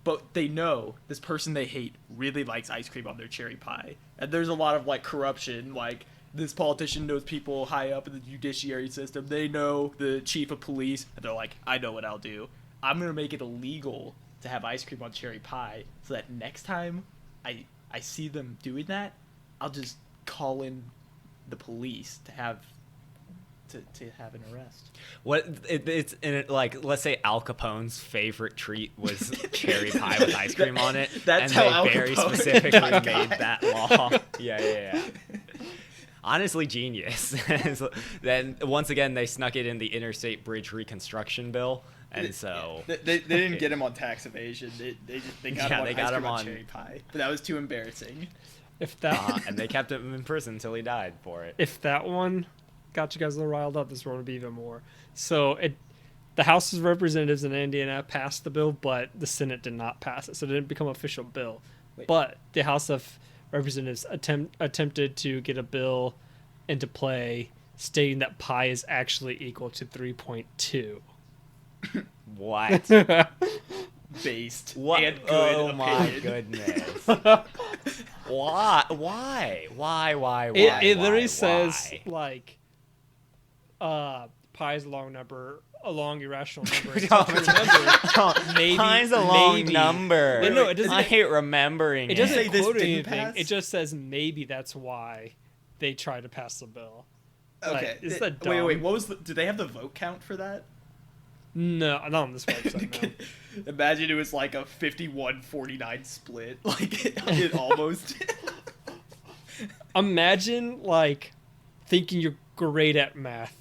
Speaker 1: but they know this person they hate really likes ice cream on their cherry pie, and there's a lot of like corruption. Like, this politician knows people high up in the judiciary system. They know the chief of police, and they're like, I know what I'll do. I'm gonna make it illegal to have ice cream on cherry pie, so that next time I see them doing that, I'll just call in the police to have an arrest.
Speaker 2: What it's in it, like, let's say Al Capone's favorite treat was cherry pie with ice cream on it.
Speaker 1: That's
Speaker 2: and
Speaker 1: how
Speaker 2: they
Speaker 1: Al
Speaker 2: very
Speaker 1: Capone
Speaker 2: specifically
Speaker 1: got
Speaker 2: made
Speaker 1: caught.
Speaker 2: that law. Yeah. Honestly, genius. So then once again, they snuck it in the Interstate Bridge Reconstruction Bill, and so
Speaker 1: They didn't get him on tax evasion. They got him on
Speaker 2: they
Speaker 1: ice
Speaker 2: got
Speaker 1: cream
Speaker 2: him
Speaker 1: on
Speaker 2: on-
Speaker 1: cherry pie, but that was too embarrassing.
Speaker 3: If that
Speaker 2: and they kept him in prison until he died for it.
Speaker 3: if that one got you guys a little riled up. This one would be even more. So the House of Representatives in Indiana passed the bill, but the Senate did not pass it, so it didn't become an official bill.
Speaker 1: Wait.
Speaker 3: But the House of Representatives attempted to get a bill into play stating that pi is actually equal to 3.2.
Speaker 2: What?
Speaker 1: Based
Speaker 2: What?
Speaker 1: and good
Speaker 2: Oh my
Speaker 1: opinion.
Speaker 2: goodness. Why? Why?
Speaker 3: It literally
Speaker 2: why?
Speaker 3: says like pi is a long number, a long irrational number. So if you remember, maybe
Speaker 2: Pi's a long
Speaker 3: maybe-
Speaker 2: number.
Speaker 3: But no, it doesn't-
Speaker 2: I hate remembering
Speaker 3: It
Speaker 2: it.
Speaker 3: doesn't
Speaker 1: say this
Speaker 3: quote
Speaker 1: didn't
Speaker 3: anything.
Speaker 1: pass?
Speaker 3: It just says maybe that's why they tried to pass the bill. Like,
Speaker 1: Okay.
Speaker 3: is that
Speaker 1: Wait.
Speaker 3: dumb?
Speaker 1: What was the? Did they have the vote count for that?
Speaker 3: No, not on this website. No.
Speaker 1: Imagine it was like a 51-49 split. Like it almost.
Speaker 3: Imagine like thinking you're great at math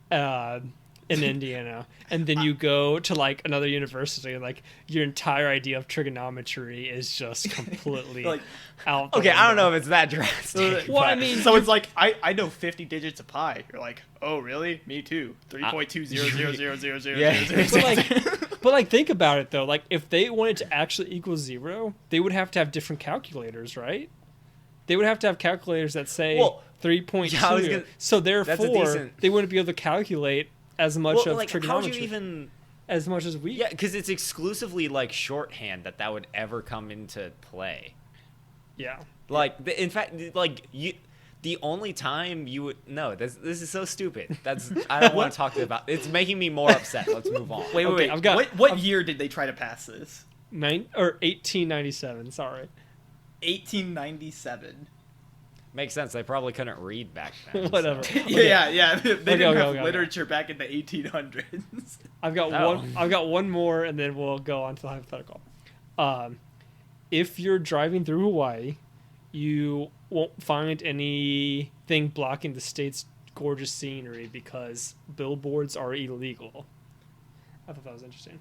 Speaker 3: in Indiana, and then you go to like another university, and like your entire idea of trigonometry is just completely
Speaker 1: Like,
Speaker 3: out. the
Speaker 2: Okay, I don't
Speaker 3: window.
Speaker 2: know if it's that drastic.
Speaker 3: Well, I
Speaker 2: but-
Speaker 3: mean,
Speaker 1: Someone's like, I know 50 digits of pi. You're like, oh really? Me too. 3.200000000.
Speaker 2: Yeah.
Speaker 3: But like think about it though. Like if they wanted to actually equal 0, they would have to have different calculators, right? They would have to have calculators that say
Speaker 2: Well,
Speaker 3: 3.2.
Speaker 2: yeah, I was gonna-
Speaker 3: So therefore,
Speaker 2: decent-
Speaker 3: they wouldn't be able to calculate as much
Speaker 2: well,
Speaker 3: of
Speaker 2: like,
Speaker 3: trigonometry
Speaker 2: how'd you even?
Speaker 3: as much as we.
Speaker 2: Yeah, because it's exclusively like shorthand that would ever come into play.
Speaker 3: Yeah.
Speaker 2: Like, in fact, like you, the only time you would no, this is so stupid. That's I don't want to talk about. It's making me more upset. Let's move on.
Speaker 1: Wait.
Speaker 3: Okay, I've got-
Speaker 1: what year did they try to pass this?
Speaker 3: 1897. Sorry.
Speaker 1: 1897.
Speaker 2: Makes sense. They probably couldn't read back then.
Speaker 3: Whatever.
Speaker 2: so-
Speaker 1: Yeah. They didn't have
Speaker 3: okay.
Speaker 1: literature back in the 1800s.
Speaker 3: I've got
Speaker 2: Oh.
Speaker 3: one. I've got one more, and then we'll go on to the hypothetical. If you're driving through Hawaii, you won't find anything blocking the state's gorgeous scenery because billboards are illegal. I thought that was interesting.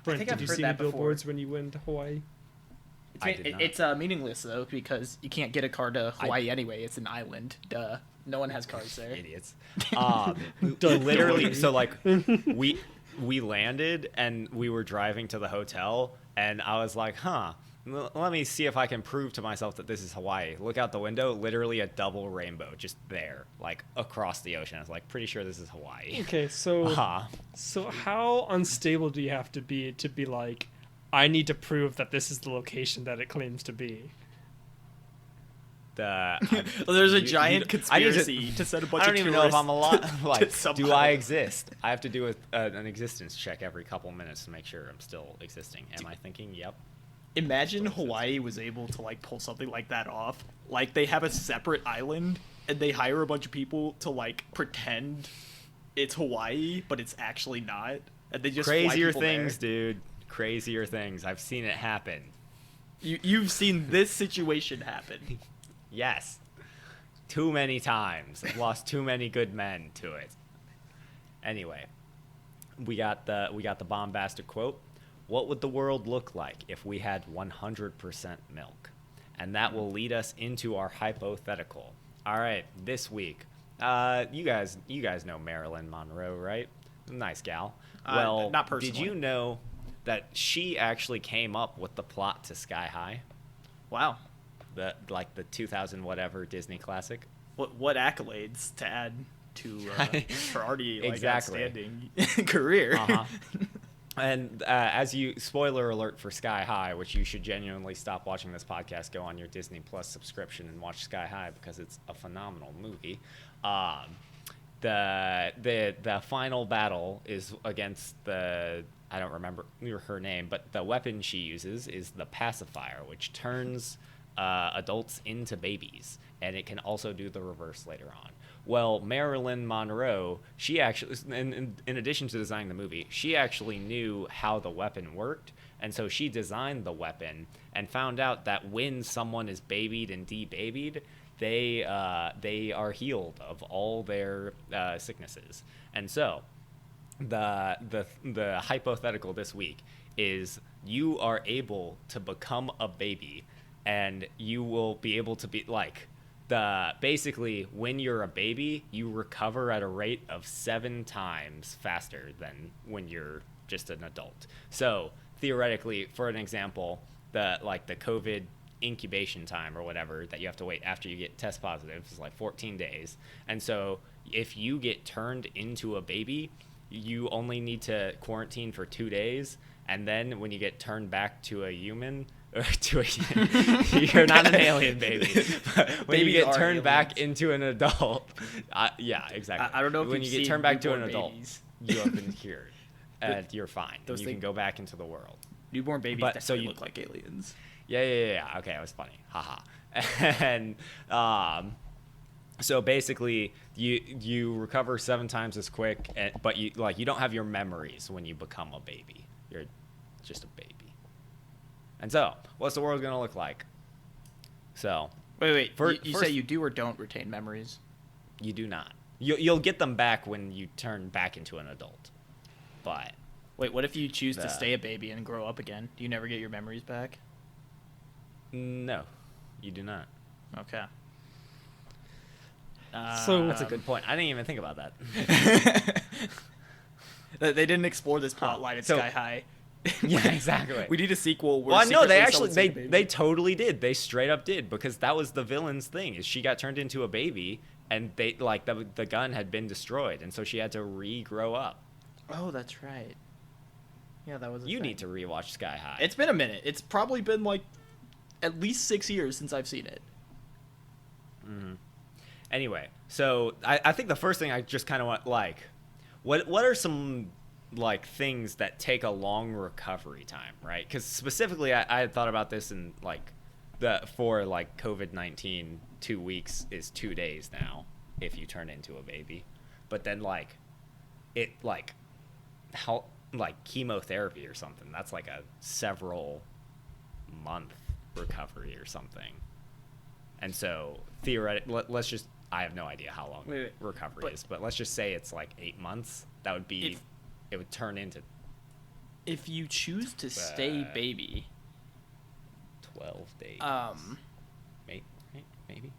Speaker 3: Brent,
Speaker 1: think
Speaker 3: did
Speaker 1: I've
Speaker 3: you
Speaker 1: heard
Speaker 3: see
Speaker 1: that
Speaker 3: any
Speaker 1: before.
Speaker 3: billboards when you went to Hawaii?
Speaker 2: I did not.
Speaker 1: It's meaningless though because you can't get a car to Hawaii anyway. It's an island. Duh. No one has cars there.
Speaker 2: Idiots.
Speaker 3: Don't
Speaker 2: Literally,
Speaker 3: worry.
Speaker 2: so like we landed and we were driving to the hotel, and I was like, let me see if I can prove to myself that this is Hawaii. Look out the window, literally a double rainbow just there, like across the ocean. I was like, pretty sure this is Hawaii.
Speaker 3: Okay, so so how unstable do you have to be like, I need to prove that this is the location that it claims to be?
Speaker 1: Well, there's a giant
Speaker 2: I need
Speaker 1: conspiracy to send a bunch
Speaker 2: I don't
Speaker 1: of
Speaker 2: even know if I'm
Speaker 1: tourists
Speaker 2: alive.
Speaker 1: to
Speaker 2: Like,
Speaker 1: some
Speaker 2: do I
Speaker 1: island.
Speaker 2: exist? I have to do an existence check every couple minutes to make sure I'm still existing. Am I thinking? Yep.
Speaker 1: Imagine Hawaii was able to like pull something like that off. Like they have a separate island and they hire a bunch of people to like pretend it's Hawaii, but it's actually not. And they just fly
Speaker 2: Crazier
Speaker 1: people
Speaker 2: things,
Speaker 1: there.
Speaker 2: dude. Crazier things. I've seen it happen.
Speaker 1: You've seen this situation happen.
Speaker 2: Yes. Too many times. I've lost too many good men to it. Anyway, we got the bombastic quote. What would the world look like if we had 100% milk? And that will lead us into our hypothetical. All right, this week, you guys know Marilyn Monroe, right? Nice gal. Well,
Speaker 1: not personally.
Speaker 2: did you know that she actually came up with the plot to Sky High,
Speaker 1: Wow.
Speaker 2: the 2000 whatever Disney classic?
Speaker 1: What accolades to add to her already like
Speaker 2: Exactly.
Speaker 1: outstanding career.
Speaker 2: Uh-huh. And spoiler alert for Sky High, which you should genuinely stop watching this podcast, go on your Disney Plus subscription and watch Sky High because it's a phenomenal movie. The final battle is against I don't remember her name, but the weapon she uses is the pacifier, which turns adults into babies, and it can also do the reverse later on. Well, Marilyn Monroe, she actually, in addition to designing the movie, she actually knew how the weapon worked, and so she designed the weapon and found out that when someone is babied and debabied, they are healed of all their sicknesses. And so, the hypothetical this week is you are able to become a baby, and you will be able to be like basically when you're a baby, you recover at a rate of 7 times faster than when you're just an adult. So theoretically, for an example, the COVID incubation time or whatever that you have to wait after you get test positive is like 14 days. And so if you get turned into a baby, you only need to quarantine for 2 days. And then when you get turned back to a human, or to a, you're not an alien baby. But when you get turned back into an adult, yeah, exactly.
Speaker 1: I don't know if
Speaker 2: when
Speaker 1: you've
Speaker 2: you get
Speaker 1: seen
Speaker 2: turned back to an
Speaker 1: newborn
Speaker 2: adult,
Speaker 1: babies.
Speaker 2: you have been cured, and you're fine. And you can go back into the world.
Speaker 1: Newborn babies
Speaker 2: But-
Speaker 1: definitely
Speaker 2: so you-
Speaker 1: look like aliens.
Speaker 2: Yeah. Okay, that was funny. Haha. And so basically, you recover 7 times as quick, but you don't have your memories when you become a baby. You're just a baby. And so, what's the world gonna look like? So
Speaker 1: Wait. You
Speaker 2: first-
Speaker 1: say you do or don't retain memories?
Speaker 2: you do not. You'll get them back when you turn back into an adult. But
Speaker 1: Wait, what if you choose to stay a baby and grow up again? Do you never get your memories back?
Speaker 2: no, you do not.
Speaker 1: Okay.
Speaker 3: So-
Speaker 2: That's a good point. I didn't even think about that.
Speaker 1: They didn't explore this plot line at
Speaker 2: So-
Speaker 1: Sky High.
Speaker 2: Yeah, exactly.
Speaker 1: We need a sequel. Where
Speaker 2: Well, no, they
Speaker 1: secretly
Speaker 2: actually
Speaker 1: someone's
Speaker 2: they
Speaker 1: a baby.
Speaker 2: they totally did. They straight up did, because that was the villain's thing. Is she got turned into a baby, and they the gun had been destroyed, and so she had to regrow up.
Speaker 1: Oh, that's right. Yeah, that was.
Speaker 2: You need to rewatch Sky High.
Speaker 1: It's been a minute. It's probably been like at least 6 years since I've seen it.
Speaker 2: Anyway, so I think the first thing I just kind of want, what are some things that take a long recovery time, right? Because specifically, I had thought about this in for COVID-19, 2 weeks is 2 days now if you turn into a baby, but then how chemotherapy or something, that's like a several month recovery or something. And so theoretically, let's just, I have no idea how long
Speaker 1: Wait,
Speaker 2: recovery is, but let's just say it's like 8 months. That would be, it would turn into
Speaker 1: If you choose to stay baby,
Speaker 2: 12 days. Maybe.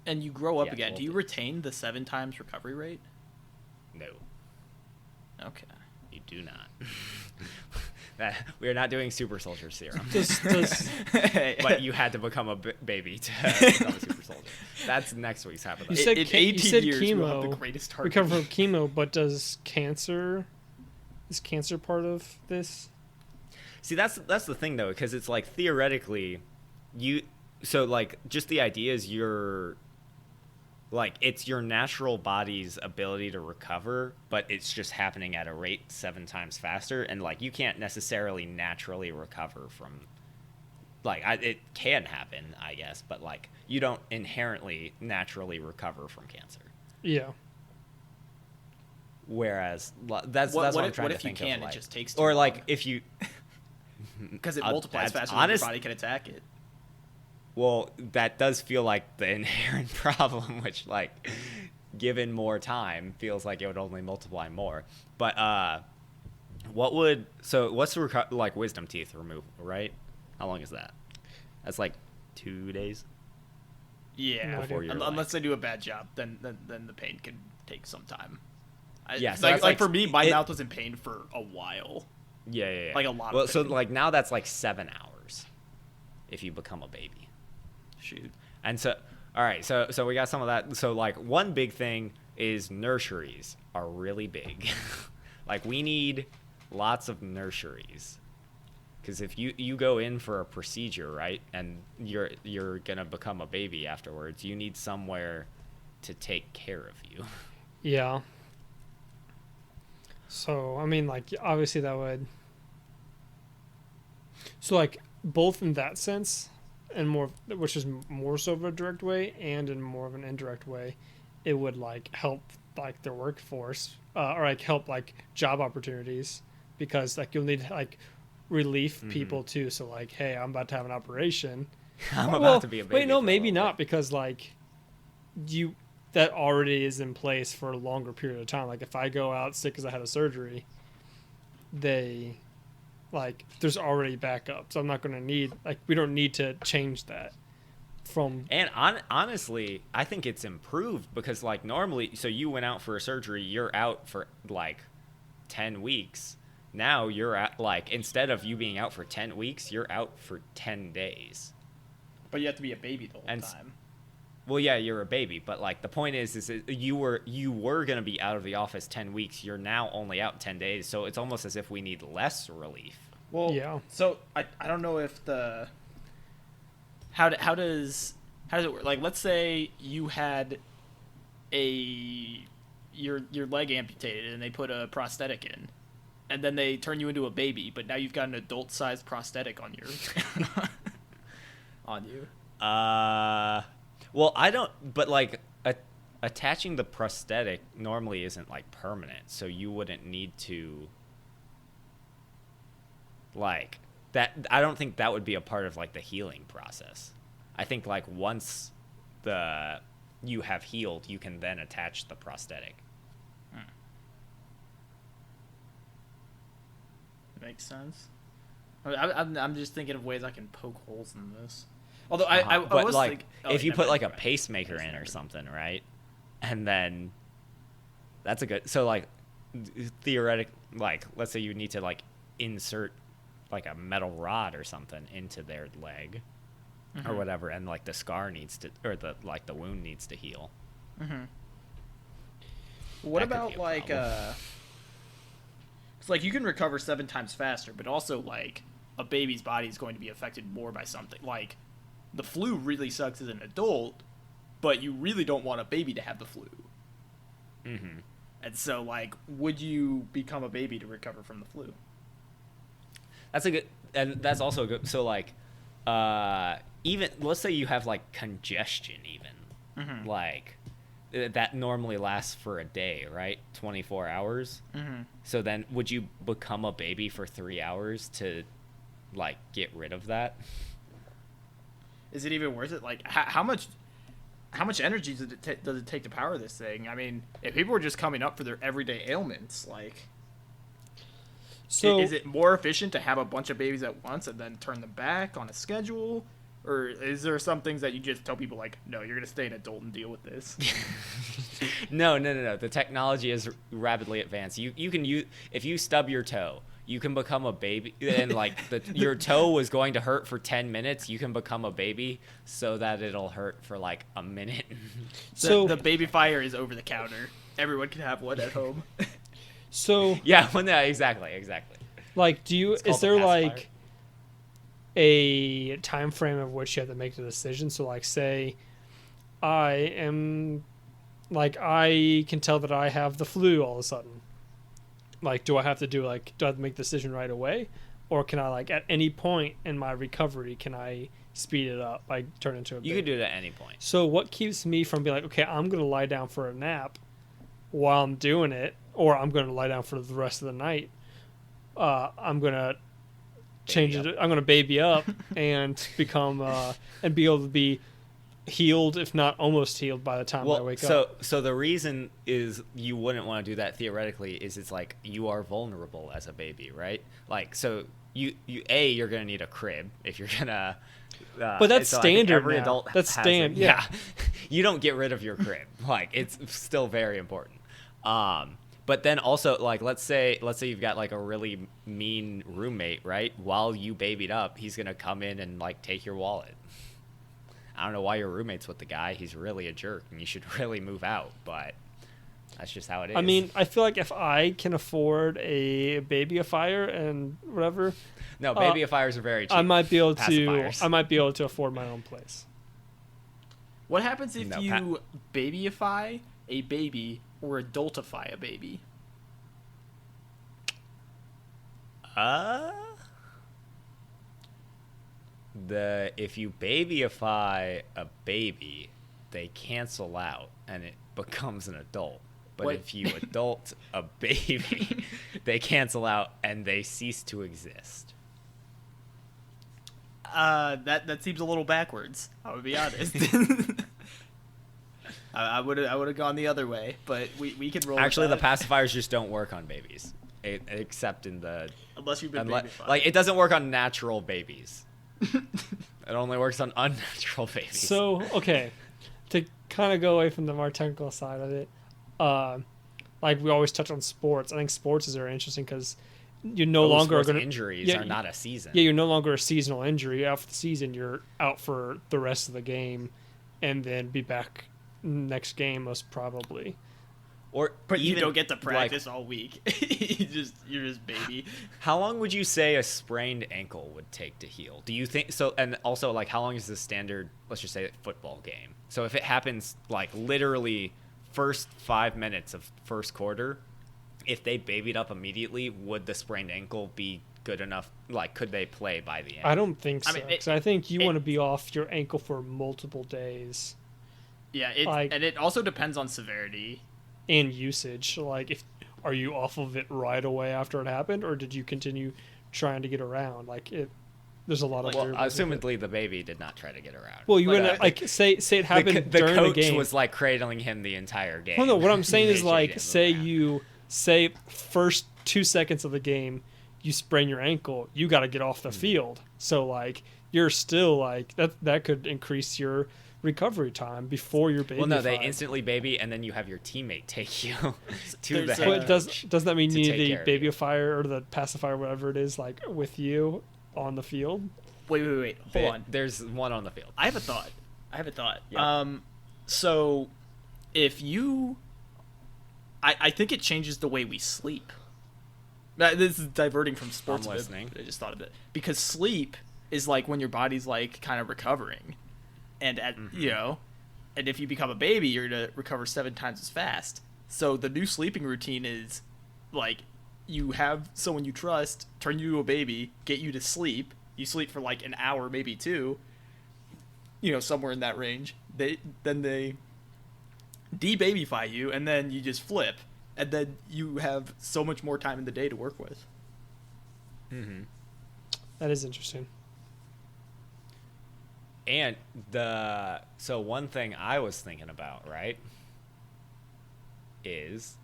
Speaker 1: and you grow up
Speaker 2: Yeah,
Speaker 1: again,
Speaker 2: 12
Speaker 1: do you
Speaker 2: days.
Speaker 1: retain the 7 times recovery rate?
Speaker 2: No,
Speaker 1: Okay.
Speaker 2: you do not. We are not doing super soldier serum.
Speaker 3: Does
Speaker 2: But you had to become a baby to become a super soldier. That's next week's
Speaker 3: You
Speaker 2: Hypothetical.
Speaker 3: said
Speaker 1: in
Speaker 3: ca- you
Speaker 1: 18
Speaker 3: said
Speaker 1: years, we'll have the
Speaker 3: chemo,
Speaker 1: greatest heart.
Speaker 3: recover from chemo, but does cancer? Is cancer part of this?
Speaker 2: See, that's the thing though, because it's like theoretically, just the idea is it's your natural body's ability to recover, but it's just happening at a rate 7 times faster, and you can't necessarily naturally recover from, it can happen, I guess, but you don't inherently naturally recover from cancer.
Speaker 3: Yeah.
Speaker 2: Whereas that's what I'm trying to think of.
Speaker 1: What if you can? It just takes too
Speaker 2: or
Speaker 1: long.
Speaker 2: if you
Speaker 1: Because it multiplies
Speaker 2: that's
Speaker 1: faster than
Speaker 2: honest-
Speaker 1: your body can attack it.
Speaker 2: Well, that does feel like the inherent problem, which, given more time, feels like it would only multiply more. But what's the wisdom teeth removal, right? How long is that? That's 2 days.
Speaker 1: Yeah.
Speaker 3: No
Speaker 2: Before
Speaker 3: idea.
Speaker 2: you're
Speaker 1: Unless they do a bad job, then the pain could take some time.
Speaker 2: Yeah, so that's
Speaker 1: for me, my
Speaker 2: it-
Speaker 1: mouth was in pain for a while.
Speaker 2: Yeah.
Speaker 1: Like a lot of
Speaker 2: Well, so
Speaker 1: pain.
Speaker 2: now that's 7 hours if you become a baby.
Speaker 1: Shoot.
Speaker 2: And so, all right, so we got some of that. So one big thing is nurseries are really big. We need lots of nurseries, because if you go in for a procedure, right, and you're gonna become a baby afterwards, you need somewhere to take care of you.
Speaker 3: Yeah. So, I mean, obviously that would... So, both in that sense, and more, which is more so of a direct way, and in more of an indirect way, it would, help, their workforce, or, help, job opportunities, because, you'll need, relief people, too. So, hey, I'm about to have an operation.
Speaker 2: I'm about to be a baby.
Speaker 3: Wait, no,
Speaker 2: for a
Speaker 3: maybe
Speaker 2: little
Speaker 3: not, because, that already is in place for a longer period of time. If I go out sick because I had a surgery, there's already backup. So I'm not going to need, we don't need to change that from.
Speaker 2: And honestly, I think it's improved because, like, normally, so you went out for a surgery, you're out for, like, 10 weeks. Now you're at, like, instead of you being out for 10 weeks, you're out for 10 days.
Speaker 1: But you have to be a baby the whole
Speaker 2: And
Speaker 1: time.
Speaker 2: Well, yeah, you're a baby, but, like, the point is you were going to be out of the office 10 weeks. You're now only out 10 days, so it's almost as if we need less relief.
Speaker 1: Well,
Speaker 3: Yeah.
Speaker 1: So I don't know if the how does it work? Like, let's say you had your leg amputated and they put a prosthetic in, and then they turn you into a baby, but now you've got an adult-sized prosthetic on your on you.
Speaker 2: Well, I don't, but, like, attaching the prosthetic normally isn't, like, permanent, so you wouldn't need to, like, that. I don't think that would be a part of, like, the healing process. I think, like, once you have healed, you can then attach the prosthetic.
Speaker 1: Makes sense. I'm just thinking of ways I can poke holes in this. Although I
Speaker 2: But,
Speaker 1: was
Speaker 2: like,
Speaker 1: thinking,
Speaker 2: if you
Speaker 1: never
Speaker 2: put, like, a
Speaker 1: mind.
Speaker 2: pacemaker in or something, right? And then that's a good, so, like, theoretic, like, let's say you need to, like, insert, like, a metal rod or something into their leg or whatever, and, like, the scar needs to, or the wound needs to heal.
Speaker 1: What
Speaker 2: That could
Speaker 1: about,
Speaker 2: be a
Speaker 1: like
Speaker 2: problem.
Speaker 1: it's like you can recover 7 times faster, but also, like, a baby's body is going to be affected more by something. Like, the flu really sucks as an adult, but you really don't want a baby to have the flu. And so, like, would you become a baby to recover from the flu?
Speaker 2: That's a good, and that's also good. So, like, even let's say you have, like, congestion, even like that normally lasts for a day, right? 24 hours. So then, would you become a baby for 3 hours to, like, get rid of that?
Speaker 1: Is it even worth it? Like, how much energy does it take to power this thing? I mean, if people were just coming up for their everyday ailments, like,
Speaker 3: So
Speaker 1: is it more efficient to have a bunch of babies at once and then turn them back on a schedule? Or is there some things that you just tell people, like, no, you're going to stay an adult and deal with this?
Speaker 2: No. The technology is rapidly advanced. You can use, if you stub your toe, you can become a baby, and, like, your toe was going to hurt for 10 minutes. You can become a baby so that it'll hurt for, like, a minute.
Speaker 3: So
Speaker 1: the baby fire is over the counter. Everyone can have one at home.
Speaker 3: so
Speaker 2: Yeah, exactly.
Speaker 3: like,
Speaker 2: It's
Speaker 3: is
Speaker 2: called
Speaker 3: there
Speaker 2: the pacifier.
Speaker 3: like a time frame of which you have to make the decision? So, like, say I can tell that I have the flu all of a sudden. Like, do I have to make the decision right away, or can I, like, at any point in my recovery, can I speed it up, like, turn into a baby?
Speaker 2: You can do it at any point.
Speaker 3: So what keeps me from being like, okay, I'm gonna lie down for a nap while I'm doing it, or I'm gonna lie down for the rest of the night? I'm gonna change it. I'm gonna baby up and become and be able to be healed, if not almost healed, by the time I wake up.
Speaker 2: So the reason is you wouldn't want to do that theoretically is it's like you are vulnerable as a baby, right? Like, so you're gonna need a crib if you're gonna.
Speaker 3: But that's
Speaker 2: so I think
Speaker 3: standard
Speaker 2: every
Speaker 3: now.
Speaker 2: adult
Speaker 3: That's
Speaker 2: has
Speaker 3: standard.
Speaker 2: it.
Speaker 3: Yeah.
Speaker 2: You don't get rid of your crib. Like, it's still very important. But then also, like, let's say you've got, like, a really mean roommate, right? While you babied up, he's gonna come in and, like, take your wallet. I don't know why your roommate's with the guy. He's really a jerk, and you should really move out. But that's just how it is.
Speaker 3: I mean, I feel like if I can afford a babyifier and whatever,
Speaker 2: no, babyifiers are very cheap.
Speaker 3: I might be able
Speaker 2: Pacifiers.
Speaker 3: to afford my own place.
Speaker 1: What happens if
Speaker 2: No,
Speaker 1: you babyify a baby or adultify a baby?
Speaker 2: If you babyify a baby, they cancel out and it becomes an adult. But
Speaker 1: What?
Speaker 2: if you adult a baby, they cancel out and they cease to exist.
Speaker 1: That seems a little backwards. I would be honest. I would have gone the other way, but we can roll.
Speaker 2: Actually, the
Speaker 1: with that.
Speaker 2: pacifiers just don't work on babies, except in the
Speaker 1: unless you've been
Speaker 2: unless,
Speaker 1: babyfied.
Speaker 2: like, it doesn't work on natural babies. It only works on unnatural babies.
Speaker 3: So, okay, to kind of go away from the more technical side of it, like we always touch on sports. I think sports is very interesting because you're no longer going to
Speaker 2: injuries are not a season.
Speaker 3: Yeah, you're no longer a seasonal injury. You're out for the season. You're out for the rest of the game, and then be back next game most probably.
Speaker 1: But you
Speaker 2: even,
Speaker 1: don't get to practice all week. you're just baby.
Speaker 2: How long would you say a sprained ankle would take to heal? Do you think so? And also, like, how long is the standard, let's just say, football game? So if it happens, like, literally first 5 minutes of first quarter, if they babied up immediately, would the sprained ankle be good enough? Like, could they play by the end?
Speaker 3: I don't think so.
Speaker 1: I mean,
Speaker 3: Because I think you want to be off your ankle for multiple days.
Speaker 1: Yeah, and it also depends on severity.
Speaker 3: And usage. Like, are you off of it right away after it happened, or did you continue trying to get around? Like, there's a lot of.
Speaker 2: Well,
Speaker 3: variables with it.
Speaker 2: assumedly the baby did not try to get around.
Speaker 3: Well, you
Speaker 2: But,
Speaker 3: wouldn't like say it happened
Speaker 2: the
Speaker 3: during
Speaker 2: coach
Speaker 3: the game.
Speaker 2: was like cradling him the entire game.
Speaker 3: Well, no, what I'm saying is
Speaker 2: Making
Speaker 3: like,
Speaker 2: him
Speaker 3: say
Speaker 2: around.
Speaker 3: you first 2 seconds of the game, you sprain your ankle, you got to get off the field. So like, you're still like that could increase your recovery time before your baby.
Speaker 2: Well, no, they instantly baby, and then you have your teammate take you to the head.
Speaker 3: But doesn't that mean
Speaker 2: to
Speaker 3: you
Speaker 2: take
Speaker 3: need
Speaker 2: care
Speaker 3: the
Speaker 2: of you.
Speaker 3: babyfier or the pacifier, whatever it is, like with you on the field?
Speaker 1: Wait. Hold on.
Speaker 2: There's one on the field.
Speaker 1: I have a thought.
Speaker 2: Yeah.
Speaker 1: So if you, I think it changes the way we sleep. Now, this is diverting from sports.
Speaker 2: I'm
Speaker 1: a bit,
Speaker 2: listening.
Speaker 1: but I just thought of it because sleep is like when your body's like kind of recovering, and and if you become a baby, you're gonna recover 7 times as fast. So the new sleeping routine is like you have someone you trust turn you to a baby, get you to sleep. You sleep for like an hour, maybe 2. Somewhere in that range. They de-babyfy you, and then you just flip, and then you have so much more time in the day to work with.
Speaker 2: Mm-hmm.
Speaker 3: That is interesting.
Speaker 2: And so one thing I was thinking about, right, is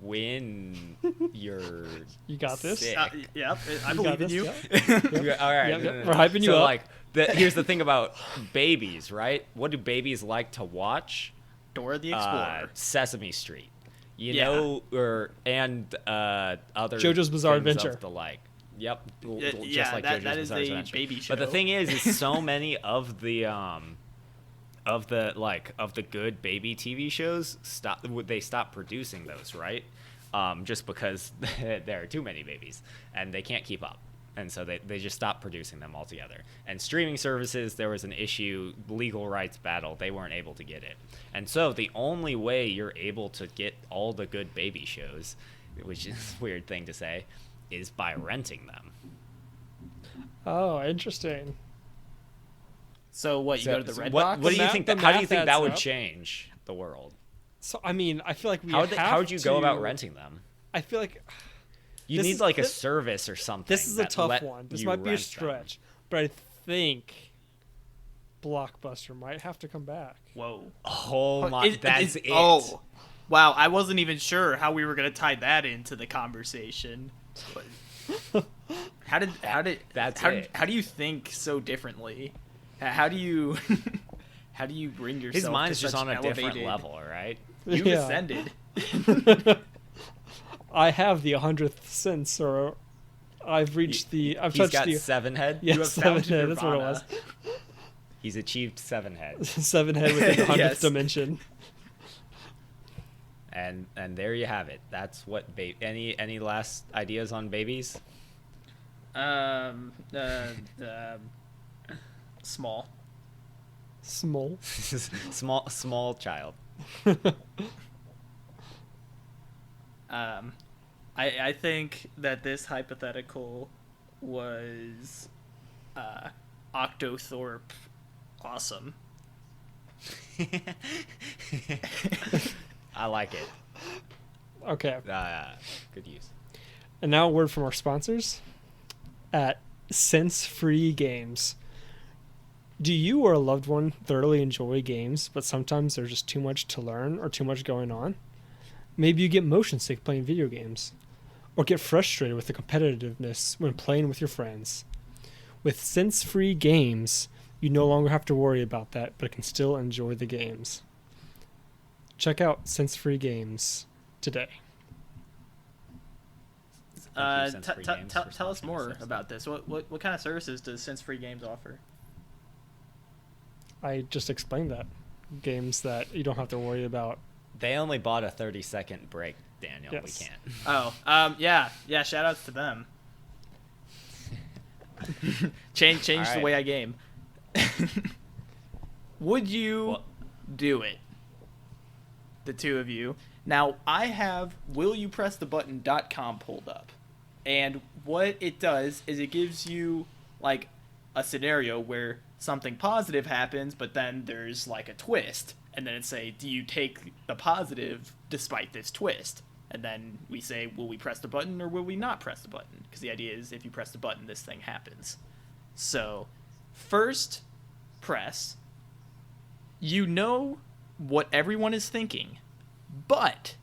Speaker 2: when you're
Speaker 3: You got this.
Speaker 2: sick.
Speaker 1: Yeah, I
Speaker 3: You got
Speaker 1: believe in
Speaker 3: this,
Speaker 1: you.
Speaker 3: yep.
Speaker 2: All right,
Speaker 3: Yep. We're hyping you
Speaker 2: so
Speaker 3: up.
Speaker 2: like, here's the thing about babies, right? What do babies like to watch?
Speaker 1: Dora the Explorer.
Speaker 2: Sesame Street,
Speaker 1: Yeah.
Speaker 2: and other
Speaker 3: JoJo's Bizarre
Speaker 2: things
Speaker 3: Adventure.
Speaker 2: of the like. Yep, just
Speaker 1: Yeah,
Speaker 2: like
Speaker 1: that
Speaker 2: JoJo's
Speaker 1: is
Speaker 2: Bizarre
Speaker 1: a
Speaker 2: Adventure.
Speaker 1: baby show.
Speaker 2: But the thing is so many of the good baby TV shows stop producing those, right? Just because there are too many babies and they can't keep up. And so they just stopped producing them altogether. And streaming services, there was an issue, legal rights battle. They weren't able to get it. And so the only way you're able to get all the good baby shows, which is a weird thing to say, is by renting them.
Speaker 3: Oh, interesting.
Speaker 1: So what? You go to the Red Box?
Speaker 2: What do you
Speaker 3: math-
Speaker 2: think?
Speaker 3: the
Speaker 2: How do you
Speaker 3: math
Speaker 2: think that
Speaker 3: adds
Speaker 2: would
Speaker 3: up.
Speaker 2: change the world?
Speaker 3: So I mean, I feel like we
Speaker 2: How would you go about
Speaker 3: to-
Speaker 2: renting them?
Speaker 3: I feel like
Speaker 2: You
Speaker 3: This
Speaker 2: need
Speaker 3: is-
Speaker 2: like a
Speaker 3: this-
Speaker 2: service or something.
Speaker 3: this is a
Speaker 2: that
Speaker 3: tough
Speaker 2: let
Speaker 3: one. This
Speaker 2: you
Speaker 3: might be a
Speaker 2: rent them.
Speaker 3: stretch, but I think Blockbuster might have to come back.
Speaker 1: Whoa.
Speaker 2: Oh my, that's it.
Speaker 1: Oh, wow! I wasn't even sure how we were gonna tie that into the conversation. How do you think so differently? How do you bring yourself?
Speaker 2: His mind's
Speaker 1: to
Speaker 2: just
Speaker 1: such
Speaker 2: on a different
Speaker 1: elevated-
Speaker 2: level, all right?
Speaker 1: You've
Speaker 3: Yeah.
Speaker 1: ascended.
Speaker 3: I have the 100th sense, or I've reached I've
Speaker 2: He's
Speaker 3: touched
Speaker 2: got
Speaker 3: the
Speaker 2: 7 head.
Speaker 3: yeah,
Speaker 1: have
Speaker 3: 7
Speaker 1: found
Speaker 3: head. That's what it
Speaker 1: nirvana.
Speaker 3: was.
Speaker 2: He's achieved 7 head.
Speaker 3: 7 head within the 100th
Speaker 1: Yes.
Speaker 3: dimension.
Speaker 2: And there you have it. That's what any last ideas on babies?
Speaker 1: Small.
Speaker 3: Small.
Speaker 2: small child.
Speaker 1: I think that this hypothetical was Octothorpe awesome.
Speaker 2: I like it.
Speaker 3: Okay.
Speaker 2: Good use.
Speaker 3: And now a word from our sponsors at Sense Free Games. Do you or a loved one thoroughly enjoy games, but sometimes there's just too much to learn or too much going on? Maybe you get motion sick playing video games, or get frustrated with the competitiveness when playing with your friends. With sense-free games, you no longer have to worry about that, but can still enjoy the games. Check out sense-free games today.
Speaker 2: Thank you, Sense-Free Games, for
Speaker 1: Tell us
Speaker 2: sponsoring
Speaker 1: more
Speaker 2: this episode.
Speaker 1: about this. What kind of services does Sense Free Games offer?
Speaker 3: I just explained that. Games that you don't have to worry about.
Speaker 2: They only bought a 30-second break, Daniel.
Speaker 3: Yes.
Speaker 2: We can't.
Speaker 1: Oh, yeah. Shout outs to them. Change
Speaker 2: All
Speaker 1: the
Speaker 2: right.
Speaker 1: way I game. Would you do it? The two of you. Now, I have willyoupressthebutton.com pulled up. And what it does is it gives you, like, a scenario where something positive happens, but then there's, like, a twist. And then it say, do you take the positive despite this twist? And then we say, will we press the button or will we not press the button? Because the idea is if you press the button, this thing happens. So, first press. You know what everyone is thinking, but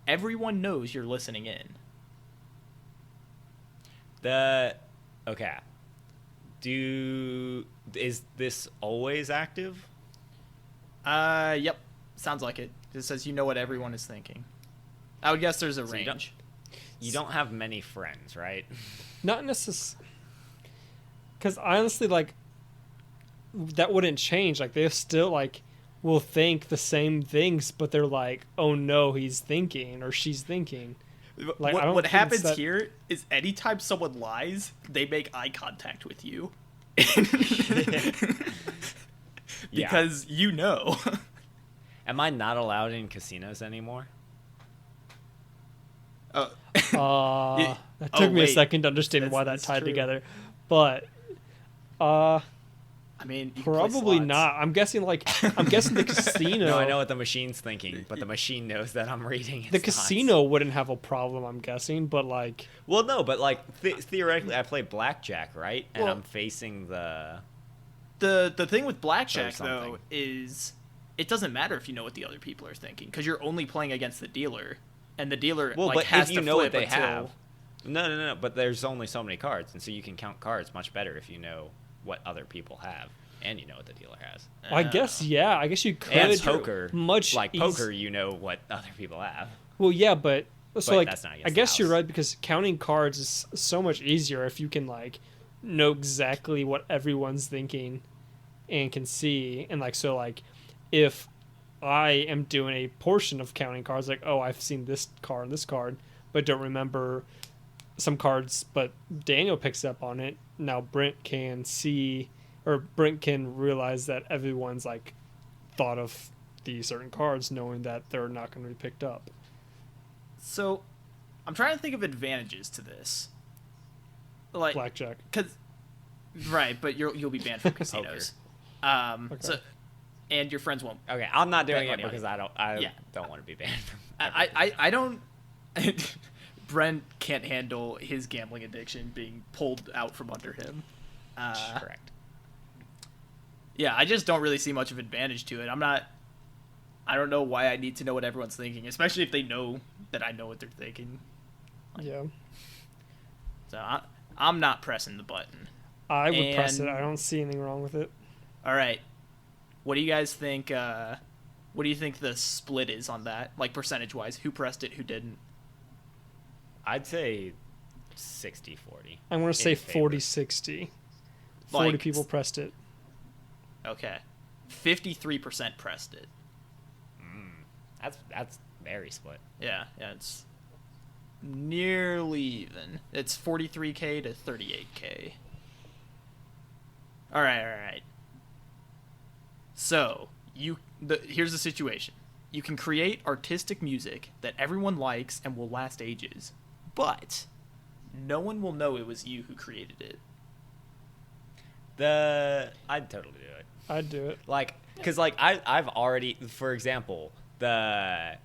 Speaker 1: everyone knows you're listening in.
Speaker 2: Okay. Is this always active?
Speaker 1: Yep. Sounds like it. It says you know what everyone is thinking. I would guess there's a
Speaker 2: So you don't-
Speaker 1: range.
Speaker 2: You don't have many friends, right?
Speaker 3: Not necessarily. Because honestly, like, that wouldn't change. Like, they still, like, will think the same things, but they're like, oh no, he's thinking or she's thinking. Like, I don't
Speaker 1: What
Speaker 3: think
Speaker 1: happens
Speaker 3: it's that-
Speaker 1: here is anytime someone lies, they make eye contact with you. Because you know.
Speaker 2: Am I not allowed in casinos anymore?
Speaker 1: Oh.
Speaker 3: That took me a
Speaker 1: wait.
Speaker 3: second to understand why that
Speaker 1: That's
Speaker 3: tied
Speaker 1: true.
Speaker 3: together. But,
Speaker 1: I mean, you can play
Speaker 3: probably
Speaker 1: slots.
Speaker 3: not. I'm guessing the casino.
Speaker 2: No, I know what the machine's thinking, but the machine knows that I'm reading its
Speaker 3: The
Speaker 2: thoughts.
Speaker 3: casino wouldn't have a problem, I'm guessing, but like,
Speaker 2: Well, no, but like theoretically, I play blackjack, right? And
Speaker 1: Well-
Speaker 2: I'm facing the.
Speaker 1: The thing with blackjack
Speaker 2: Or something.
Speaker 1: though is it doesn't matter if you know what the other people are thinking because you're only playing against the dealer, and the dealer
Speaker 2: Well,
Speaker 1: like
Speaker 2: but
Speaker 1: has
Speaker 2: if you
Speaker 1: to
Speaker 2: know what
Speaker 1: flip
Speaker 2: they
Speaker 1: until...
Speaker 2: have. No. But there's only so many cards, and so you can count cards much better if you know what other people have, and you know what the dealer has.
Speaker 3: I guess I guess you could.
Speaker 2: And poker,
Speaker 3: much
Speaker 2: like
Speaker 3: eas-
Speaker 2: poker, you know what other people have.
Speaker 3: Well, yeah, but so
Speaker 2: But
Speaker 3: like
Speaker 2: that's not against
Speaker 3: I
Speaker 2: the
Speaker 3: guess you're
Speaker 2: house.
Speaker 3: right because counting cards is so much easier if you can like know exactly what everyone's thinking and can see and like so like if I am doing a portion of counting cards like oh I've seen this card but don't remember some cards but Daniel picks up on it now Brent can see or Brent can realize that everyone's like thought of these certain cards knowing that they're not going to be picked up.
Speaker 1: So, I'm trying to think of advantages to this. Like
Speaker 3: Blackjack.
Speaker 1: because right, but you'll be banned from casinos. So and your friends won't.
Speaker 2: Okay, I'm not doing
Speaker 1: Bet
Speaker 2: it
Speaker 1: money on
Speaker 2: because
Speaker 1: it.
Speaker 2: I
Speaker 1: Yeah.
Speaker 2: don't want to be banned from.
Speaker 1: I don't. Brent can't handle his gambling addiction being pulled out from under him.
Speaker 2: Correct.
Speaker 1: Yeah, I just don't really see much of advantage to it. I don't know why I need to know what everyone's thinking, especially if they know that I know what they're thinking.
Speaker 3: Yeah.
Speaker 1: So I'm not pressing the button.
Speaker 3: I would press it.
Speaker 1: And-
Speaker 3: I don't see anything wrong with it.
Speaker 1: All right. What do you guys think? What do you think the split is on that? Like percentage-wise, who pressed it, who didn't?
Speaker 2: I'd say 60-40.
Speaker 3: I'm going to say
Speaker 2: In favor.
Speaker 3: 40-60. 40
Speaker 1: Like-
Speaker 3: people pressed it.
Speaker 1: Okay. 53% pressed it.
Speaker 2: That's very split.
Speaker 1: Yeah, it's nearly even. It's 43K to 38K. All right. So, here's the situation. You can create artistic music that everyone likes and will last ages, but no one will know it was you who created it.
Speaker 2: I'd totally do it.
Speaker 3: I'd do it.
Speaker 2: Like, cause like I've already, for example, the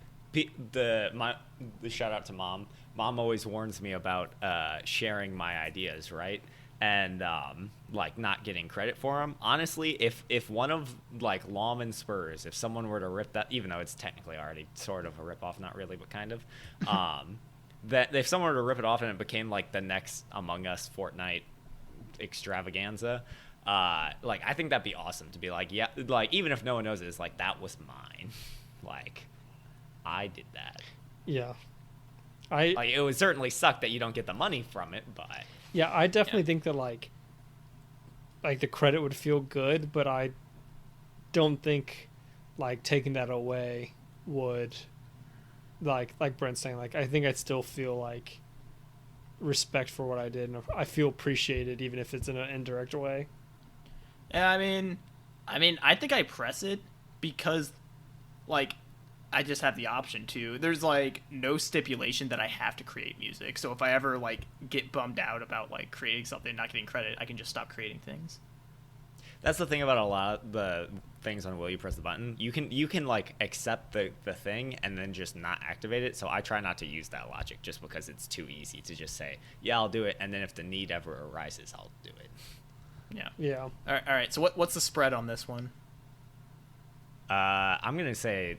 Speaker 2: shout out to mom. Mom always warns me about sharing my ideas, right? And like not getting credit for them. Honestly, if one of like Lawman Spurs, if someone were to rip that, even though it's technically already sort of a rip off, not really, but kind of, that if someone were to rip it off and it became like the next Among Us Fortnite extravaganza. Like, I think that'd be awesome to be like, yeah, like, even if no one knows it, it's like, that was mine. Like, I did that.
Speaker 3: Yeah.
Speaker 2: Like, it would certainly suck that you don't get the money from it, but
Speaker 3: Yeah, I definitely think that like the credit would feel good, but I don't think like taking that away would like Brent's saying, like I think I'd still feel like respect for what I did, and I feel appreciated even if it's in an indirect way.
Speaker 1: Yeah, I mean, I think I press it because, like, I just have the option to. There's like no stipulation that I have to create music. So if I ever like get bummed out about like creating something and not getting credit, I can just stop creating things.
Speaker 2: that's the thing about a lot of the things on Will You Press the Button. You can like accept the thing and then just not activate it. So I try not to use that logic just because it's too easy to just say, yeah, I'll do it, and then if the need ever arises, I'll do it.
Speaker 1: Yeah.
Speaker 3: Yeah.
Speaker 1: All right. So what's the spread on this one?
Speaker 2: I'm gonna say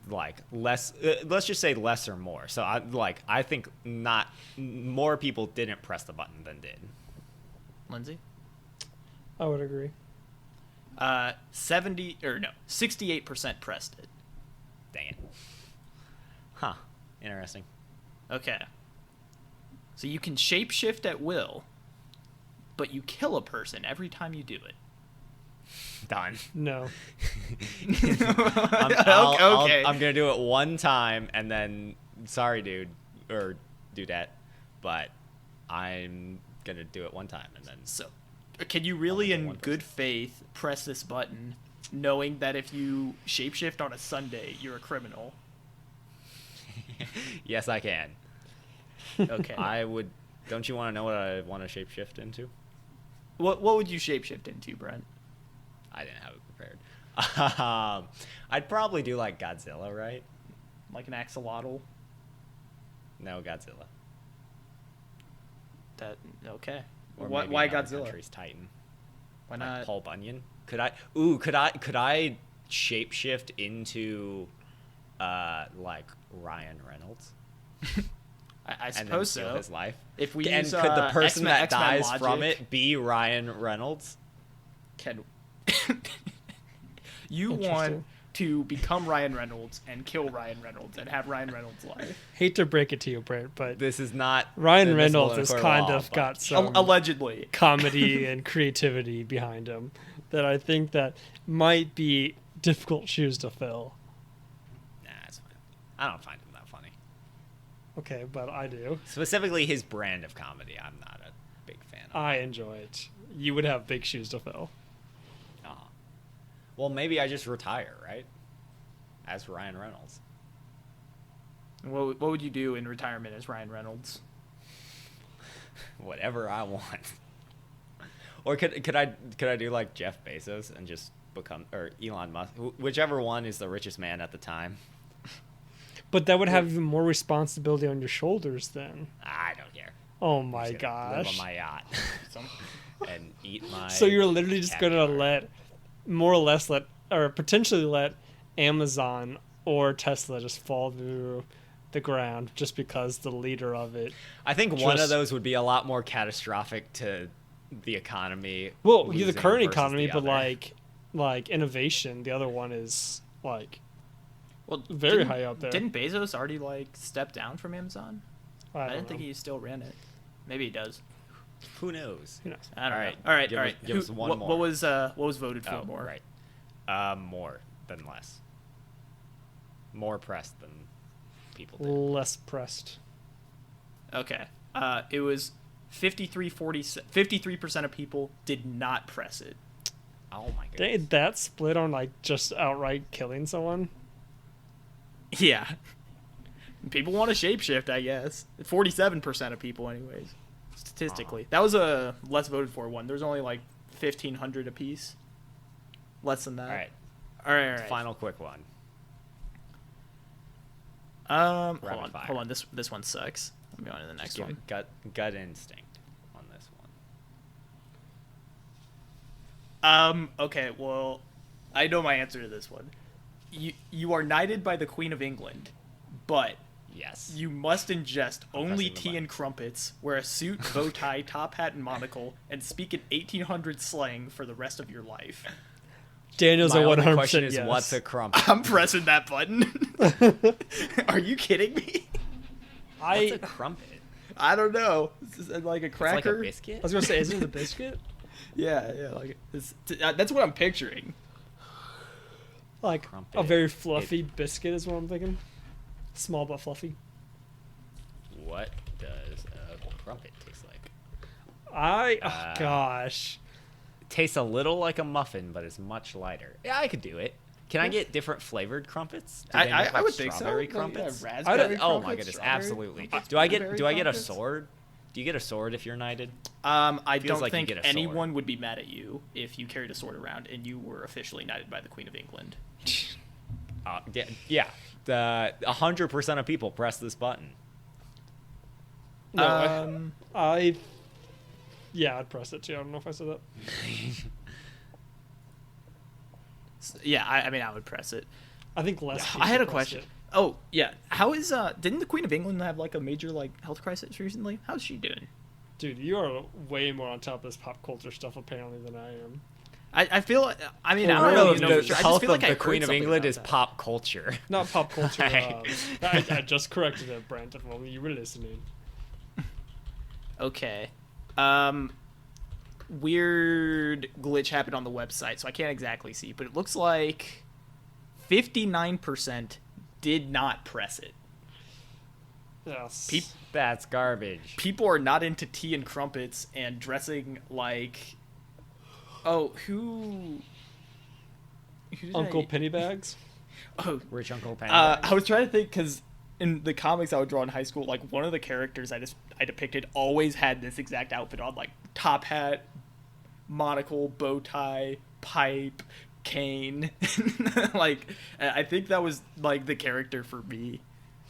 Speaker 2: like less. Let's just say less or more. So I think not more people didn't press the button than did.
Speaker 1: Lindsay?
Speaker 3: I would agree.
Speaker 1: 68% pressed it.
Speaker 2: Dang it. Huh. Interesting.
Speaker 1: Okay. So you can shapeshift at will, but you kill a person every time you do it.
Speaker 2: Done.
Speaker 3: No.
Speaker 1: Okay.
Speaker 2: I'm gonna do it one time, and then sorry, dude or dudette, but I'm gonna do it one time, and then
Speaker 1: So, can you really,
Speaker 2: Only
Speaker 1: in
Speaker 2: one
Speaker 1: good faith, press this button, knowing that if you shapeshift on a Sunday, you're a criminal?
Speaker 2: yes, I can.
Speaker 1: Okay.
Speaker 2: I would. Don't you want to know what I want to shapeshift into?
Speaker 1: What would you shapeshift into, Brent?
Speaker 2: I didn't have it prepared. I'd probably do like Godzilla, right?
Speaker 1: Like an axolotl?
Speaker 2: No, Godzilla.
Speaker 1: That okay.
Speaker 2: Or
Speaker 1: Why
Speaker 2: maybe another
Speaker 1: Godzilla?
Speaker 2: country's Titan.
Speaker 1: Why
Speaker 2: Like
Speaker 1: not?
Speaker 2: Paul Bunyan. Could I shapeshift into like Ryan Reynolds
Speaker 1: I
Speaker 2: and then
Speaker 1: suppose
Speaker 2: steal
Speaker 1: so.
Speaker 2: his life?
Speaker 1: If we
Speaker 2: And
Speaker 1: use,
Speaker 2: could the person
Speaker 1: X-Men
Speaker 2: that dies
Speaker 1: logic,
Speaker 2: from it be Ryan Reynolds?
Speaker 1: can you want
Speaker 3: Interesting.
Speaker 1: to become Ryan Reynolds and kill Ryan Reynolds and have Ryan Reynolds' life?
Speaker 3: Hate to break it to you, Brent, but
Speaker 2: This is not
Speaker 3: Ryan
Speaker 2: admissible
Speaker 3: Reynolds
Speaker 2: in a
Speaker 3: has
Speaker 2: court
Speaker 3: kind
Speaker 2: law,
Speaker 3: of
Speaker 2: but-
Speaker 3: got some
Speaker 1: Allegedly.
Speaker 3: comedy and creativity behind him that I think that might be difficult shoes to fill.
Speaker 2: Nah, it's fine. I don't find him that funny.
Speaker 3: Okay, but I do.
Speaker 2: Specifically, his brand of comedy, I'm not a big fan of.
Speaker 3: I enjoy it. You would have big shoes to fill.
Speaker 2: Well, maybe I just retire, right? As Ryan Reynolds.
Speaker 1: What would you do in retirement as Ryan Reynolds?
Speaker 2: Whatever I want. Or could I do like Jeff Bezos and just become, or Elon Musk, whichever one is the richest man at the time.
Speaker 3: But that would have even more responsibility on your shoulders then.
Speaker 2: I don't care.
Speaker 3: Oh
Speaker 2: I'm
Speaker 3: my
Speaker 2: just gonna live on
Speaker 3: gosh.
Speaker 2: my yacht and eat my.
Speaker 3: So you're literally just going to
Speaker 2: caviar.
Speaker 3: let, more or less let, or potentially let Amazon or Tesla just fall to the ground just because the leader of it.
Speaker 2: I think one of
Speaker 3: just-
Speaker 2: those would be a lot more catastrophic to the economy.
Speaker 3: Well, the
Speaker 2: losing
Speaker 3: current
Speaker 2: versus
Speaker 3: economy,
Speaker 2: the
Speaker 3: but
Speaker 2: other.
Speaker 3: like innovation. The other one is like
Speaker 1: Well,
Speaker 3: very
Speaker 1: didn't-
Speaker 3: high up there.
Speaker 1: Didn't Bezos already like step down from Amazon?
Speaker 3: I
Speaker 1: didn't
Speaker 3: don't
Speaker 1: think
Speaker 3: know.
Speaker 1: he still ran it. Maybe he does.
Speaker 2: Who knows?
Speaker 3: Who knows?
Speaker 1: I don't
Speaker 2: All
Speaker 1: know.
Speaker 2: right,
Speaker 1: All right.
Speaker 2: give
Speaker 1: All
Speaker 2: us-
Speaker 1: right.
Speaker 2: give us one
Speaker 1: what,
Speaker 2: more.
Speaker 1: What was voted for
Speaker 2: Oh,
Speaker 1: more?
Speaker 2: right. More than less. More pressed than people did.
Speaker 3: Less pressed.
Speaker 1: Okay. It was 53% of people did not press it.
Speaker 2: Oh my goodness.
Speaker 3: Did that split on like just outright killing someone?
Speaker 1: Yeah. People want to shapeshift, I guess. 47% of people, anyways. Statistically, that was a less voted for one. There's only like 1,500 apiece. Less than that.
Speaker 2: All right.
Speaker 1: All right.
Speaker 2: Final quick one.
Speaker 1: Hold
Speaker 2: Rapid
Speaker 1: on.
Speaker 2: fire.
Speaker 1: Hold on. This one sucks. I'm going to the next
Speaker 2: Give
Speaker 1: one.
Speaker 2: it gut instinct on this one.
Speaker 1: Okay. Well, I know my answer to this one. You are knighted by the Queen of England, but
Speaker 2: Yes.
Speaker 1: You must ingest only
Speaker 2: pressing the
Speaker 1: tea
Speaker 2: button.
Speaker 1: and crumpets, wear a suit, bow tie, top hat, and monocle, and speak in 1800 slang for the rest of your life.
Speaker 3: Daniel's
Speaker 2: My
Speaker 3: a
Speaker 2: only
Speaker 3: 100%
Speaker 2: question is,
Speaker 3: yes.
Speaker 2: what's a crumpet?
Speaker 1: I'm pressing that button. Are you kidding me?
Speaker 2: What's a crumpet?
Speaker 1: I don't know. Is it like a
Speaker 2: It's like
Speaker 1: cracker?
Speaker 2: a biscuit?
Speaker 3: I was gonna say, isn't it a biscuit?
Speaker 1: Yeah, like that's what I'm picturing.
Speaker 3: Like
Speaker 2: Crumpet.
Speaker 3: a very fluffy biscuit is what I'm thinking. Small but fluffy.
Speaker 2: What does a crumpet taste like?
Speaker 3: Oh gosh.
Speaker 2: Tastes a little like a muffin, but is much lighter. Yeah, I could do it. Can I get different flavored crumpets? Do they make,
Speaker 1: I
Speaker 2: like,
Speaker 1: would think so.
Speaker 2: strawberry
Speaker 1: Like,
Speaker 2: crumpets?
Speaker 1: raspberry
Speaker 2: Oh my
Speaker 1: crumpets,
Speaker 2: goodness,
Speaker 1: strawberry-
Speaker 2: absolutely.
Speaker 1: crumpets,
Speaker 2: Do I
Speaker 1: blueberry
Speaker 2: get a
Speaker 1: crumpets?
Speaker 2: sword? Do you get a sword if you're knighted?
Speaker 1: I
Speaker 2: Feels
Speaker 1: don't
Speaker 2: like you
Speaker 1: think
Speaker 2: get a sword.
Speaker 1: anyone would be mad at you if you carried a sword around and you were officially knighted by the Queen of England.
Speaker 2: Yeah. 100% of people press this button.
Speaker 3: No, yeah, I'd press it too. I don't know if I said that.
Speaker 1: Yeah, I mean, I would press it.
Speaker 3: I think less.
Speaker 1: I had a
Speaker 3: people pressed
Speaker 1: question.
Speaker 3: it.
Speaker 1: Oh, yeah. How is didn't the Queen of England have like a major like health crisis recently? How's she doing?
Speaker 3: Dude, you are way more on top of this pop culture stuff apparently than I am.
Speaker 1: I feel. I mean,
Speaker 2: I
Speaker 1: I
Speaker 2: don't
Speaker 1: don't
Speaker 2: know
Speaker 1: know.
Speaker 2: if
Speaker 1: You know
Speaker 2: the
Speaker 1: for sure. I just
Speaker 2: health
Speaker 1: feel
Speaker 2: of
Speaker 1: like I
Speaker 2: the
Speaker 1: heard
Speaker 2: Queen of
Speaker 1: something
Speaker 2: England
Speaker 1: about
Speaker 2: is
Speaker 1: that.
Speaker 2: pop culture.
Speaker 3: Not pop culture.
Speaker 2: Right.
Speaker 3: I just corrected it, Brent. If only you were listening.
Speaker 1: Okay. Weird glitch happened on the website, so I can't exactly see, but it looks like 59% did not press it.
Speaker 3: Yes.
Speaker 2: That's garbage.
Speaker 1: People are not into tea and crumpets and dressing like. Oh, who did
Speaker 3: Uncle
Speaker 1: I-
Speaker 3: Pennybags.
Speaker 1: Oh,
Speaker 2: Rich Uncle Penny.
Speaker 1: I was trying to think because in the comics I would draw in high school, like one of the characters I depicted always had this exact outfit on, like top hat, monocle, bow tie, pipe, cane. Like I think that was like the character for me.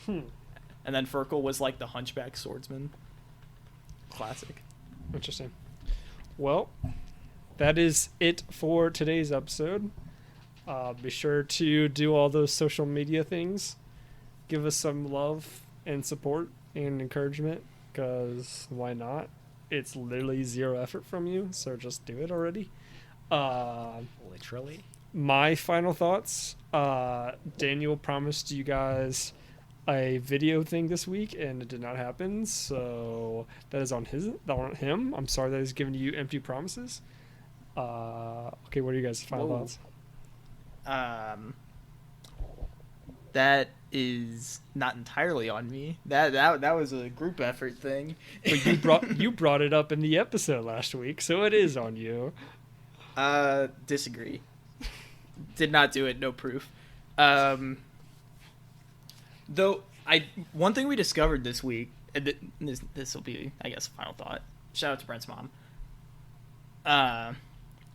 Speaker 1: And then Firkle was like the hunchback swordsman. Classic.
Speaker 3: Interesting. Well, that is it for today's episode. Be sure to do all those social media things. Give us some love and support and encouragement, because why not? It's literally zero effort from you, so just do it already.
Speaker 2: Literally.
Speaker 3: My final thoughts. Daniel promised you guys a video thing this week, and it did not happen, so that is on him. I'm sorry that he's giving you empty promises. Okay, what are you guys' final
Speaker 1: Whoa.
Speaker 3: thoughts?
Speaker 1: That is not entirely on me. That was a group effort thing.
Speaker 3: But you brought it up in the episode last week, so it is on you.
Speaker 1: Disagree. Did not do it. No proof. Though one thing we discovered this week, and this will be, I guess, a final thought. Shout out to Brent's mom.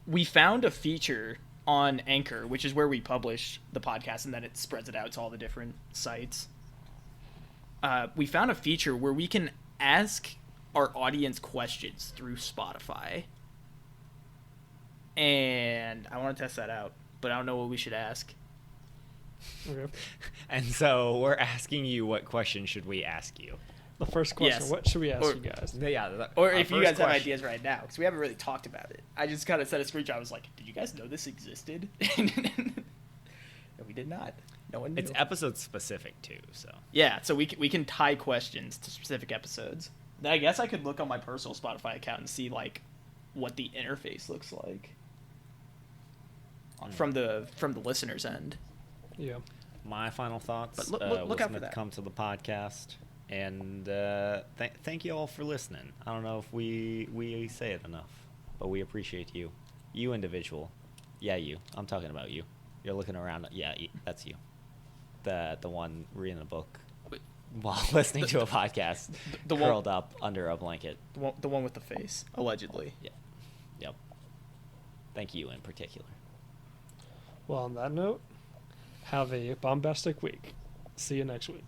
Speaker 1: We found a feature on Anchor, which is where we publish the podcast, and then it spreads it out to all the different sites. We found a feature where we can ask our audience questions through Spotify. And I want to test that out, but I don't know what we should ask.
Speaker 3: Okay.
Speaker 2: And so we're asking you, what question should we ask you?
Speaker 3: The first question,
Speaker 1: Yes.
Speaker 3: what should we ask
Speaker 1: Or-
Speaker 3: you guys?
Speaker 2: Yeah.
Speaker 1: Or if you
Speaker 2: first
Speaker 1: guys have
Speaker 2: question.
Speaker 1: ideas right now, because we haven't really talked about it. I just kind of sent a screenshot. I was like, did you guys know this existed? And we did not. No one knew.
Speaker 2: It's episode specific too, so.
Speaker 1: Yeah, so we can tie questions to specific episodes. Then I guess I could look on my personal Spotify account and see like what the interface looks like from the listener's end.
Speaker 3: Yeah.
Speaker 2: My final thoughts
Speaker 1: But look
Speaker 2: was
Speaker 1: out for
Speaker 2: to
Speaker 1: that.
Speaker 2: come to the podcast, and thank you all for listening. I don't know if we say it enough, but we appreciate you. You individual. Yeah, you. I'm talking about you. You're looking around. Yeah, that's you. The one reading a book while listening to a podcast,
Speaker 1: the one-
Speaker 2: curled up under a blanket.
Speaker 1: The one with the face, allegedly.
Speaker 2: Yeah. Yep. Thank you in particular.
Speaker 3: Well, on that note, have a bombastic week. See you next week.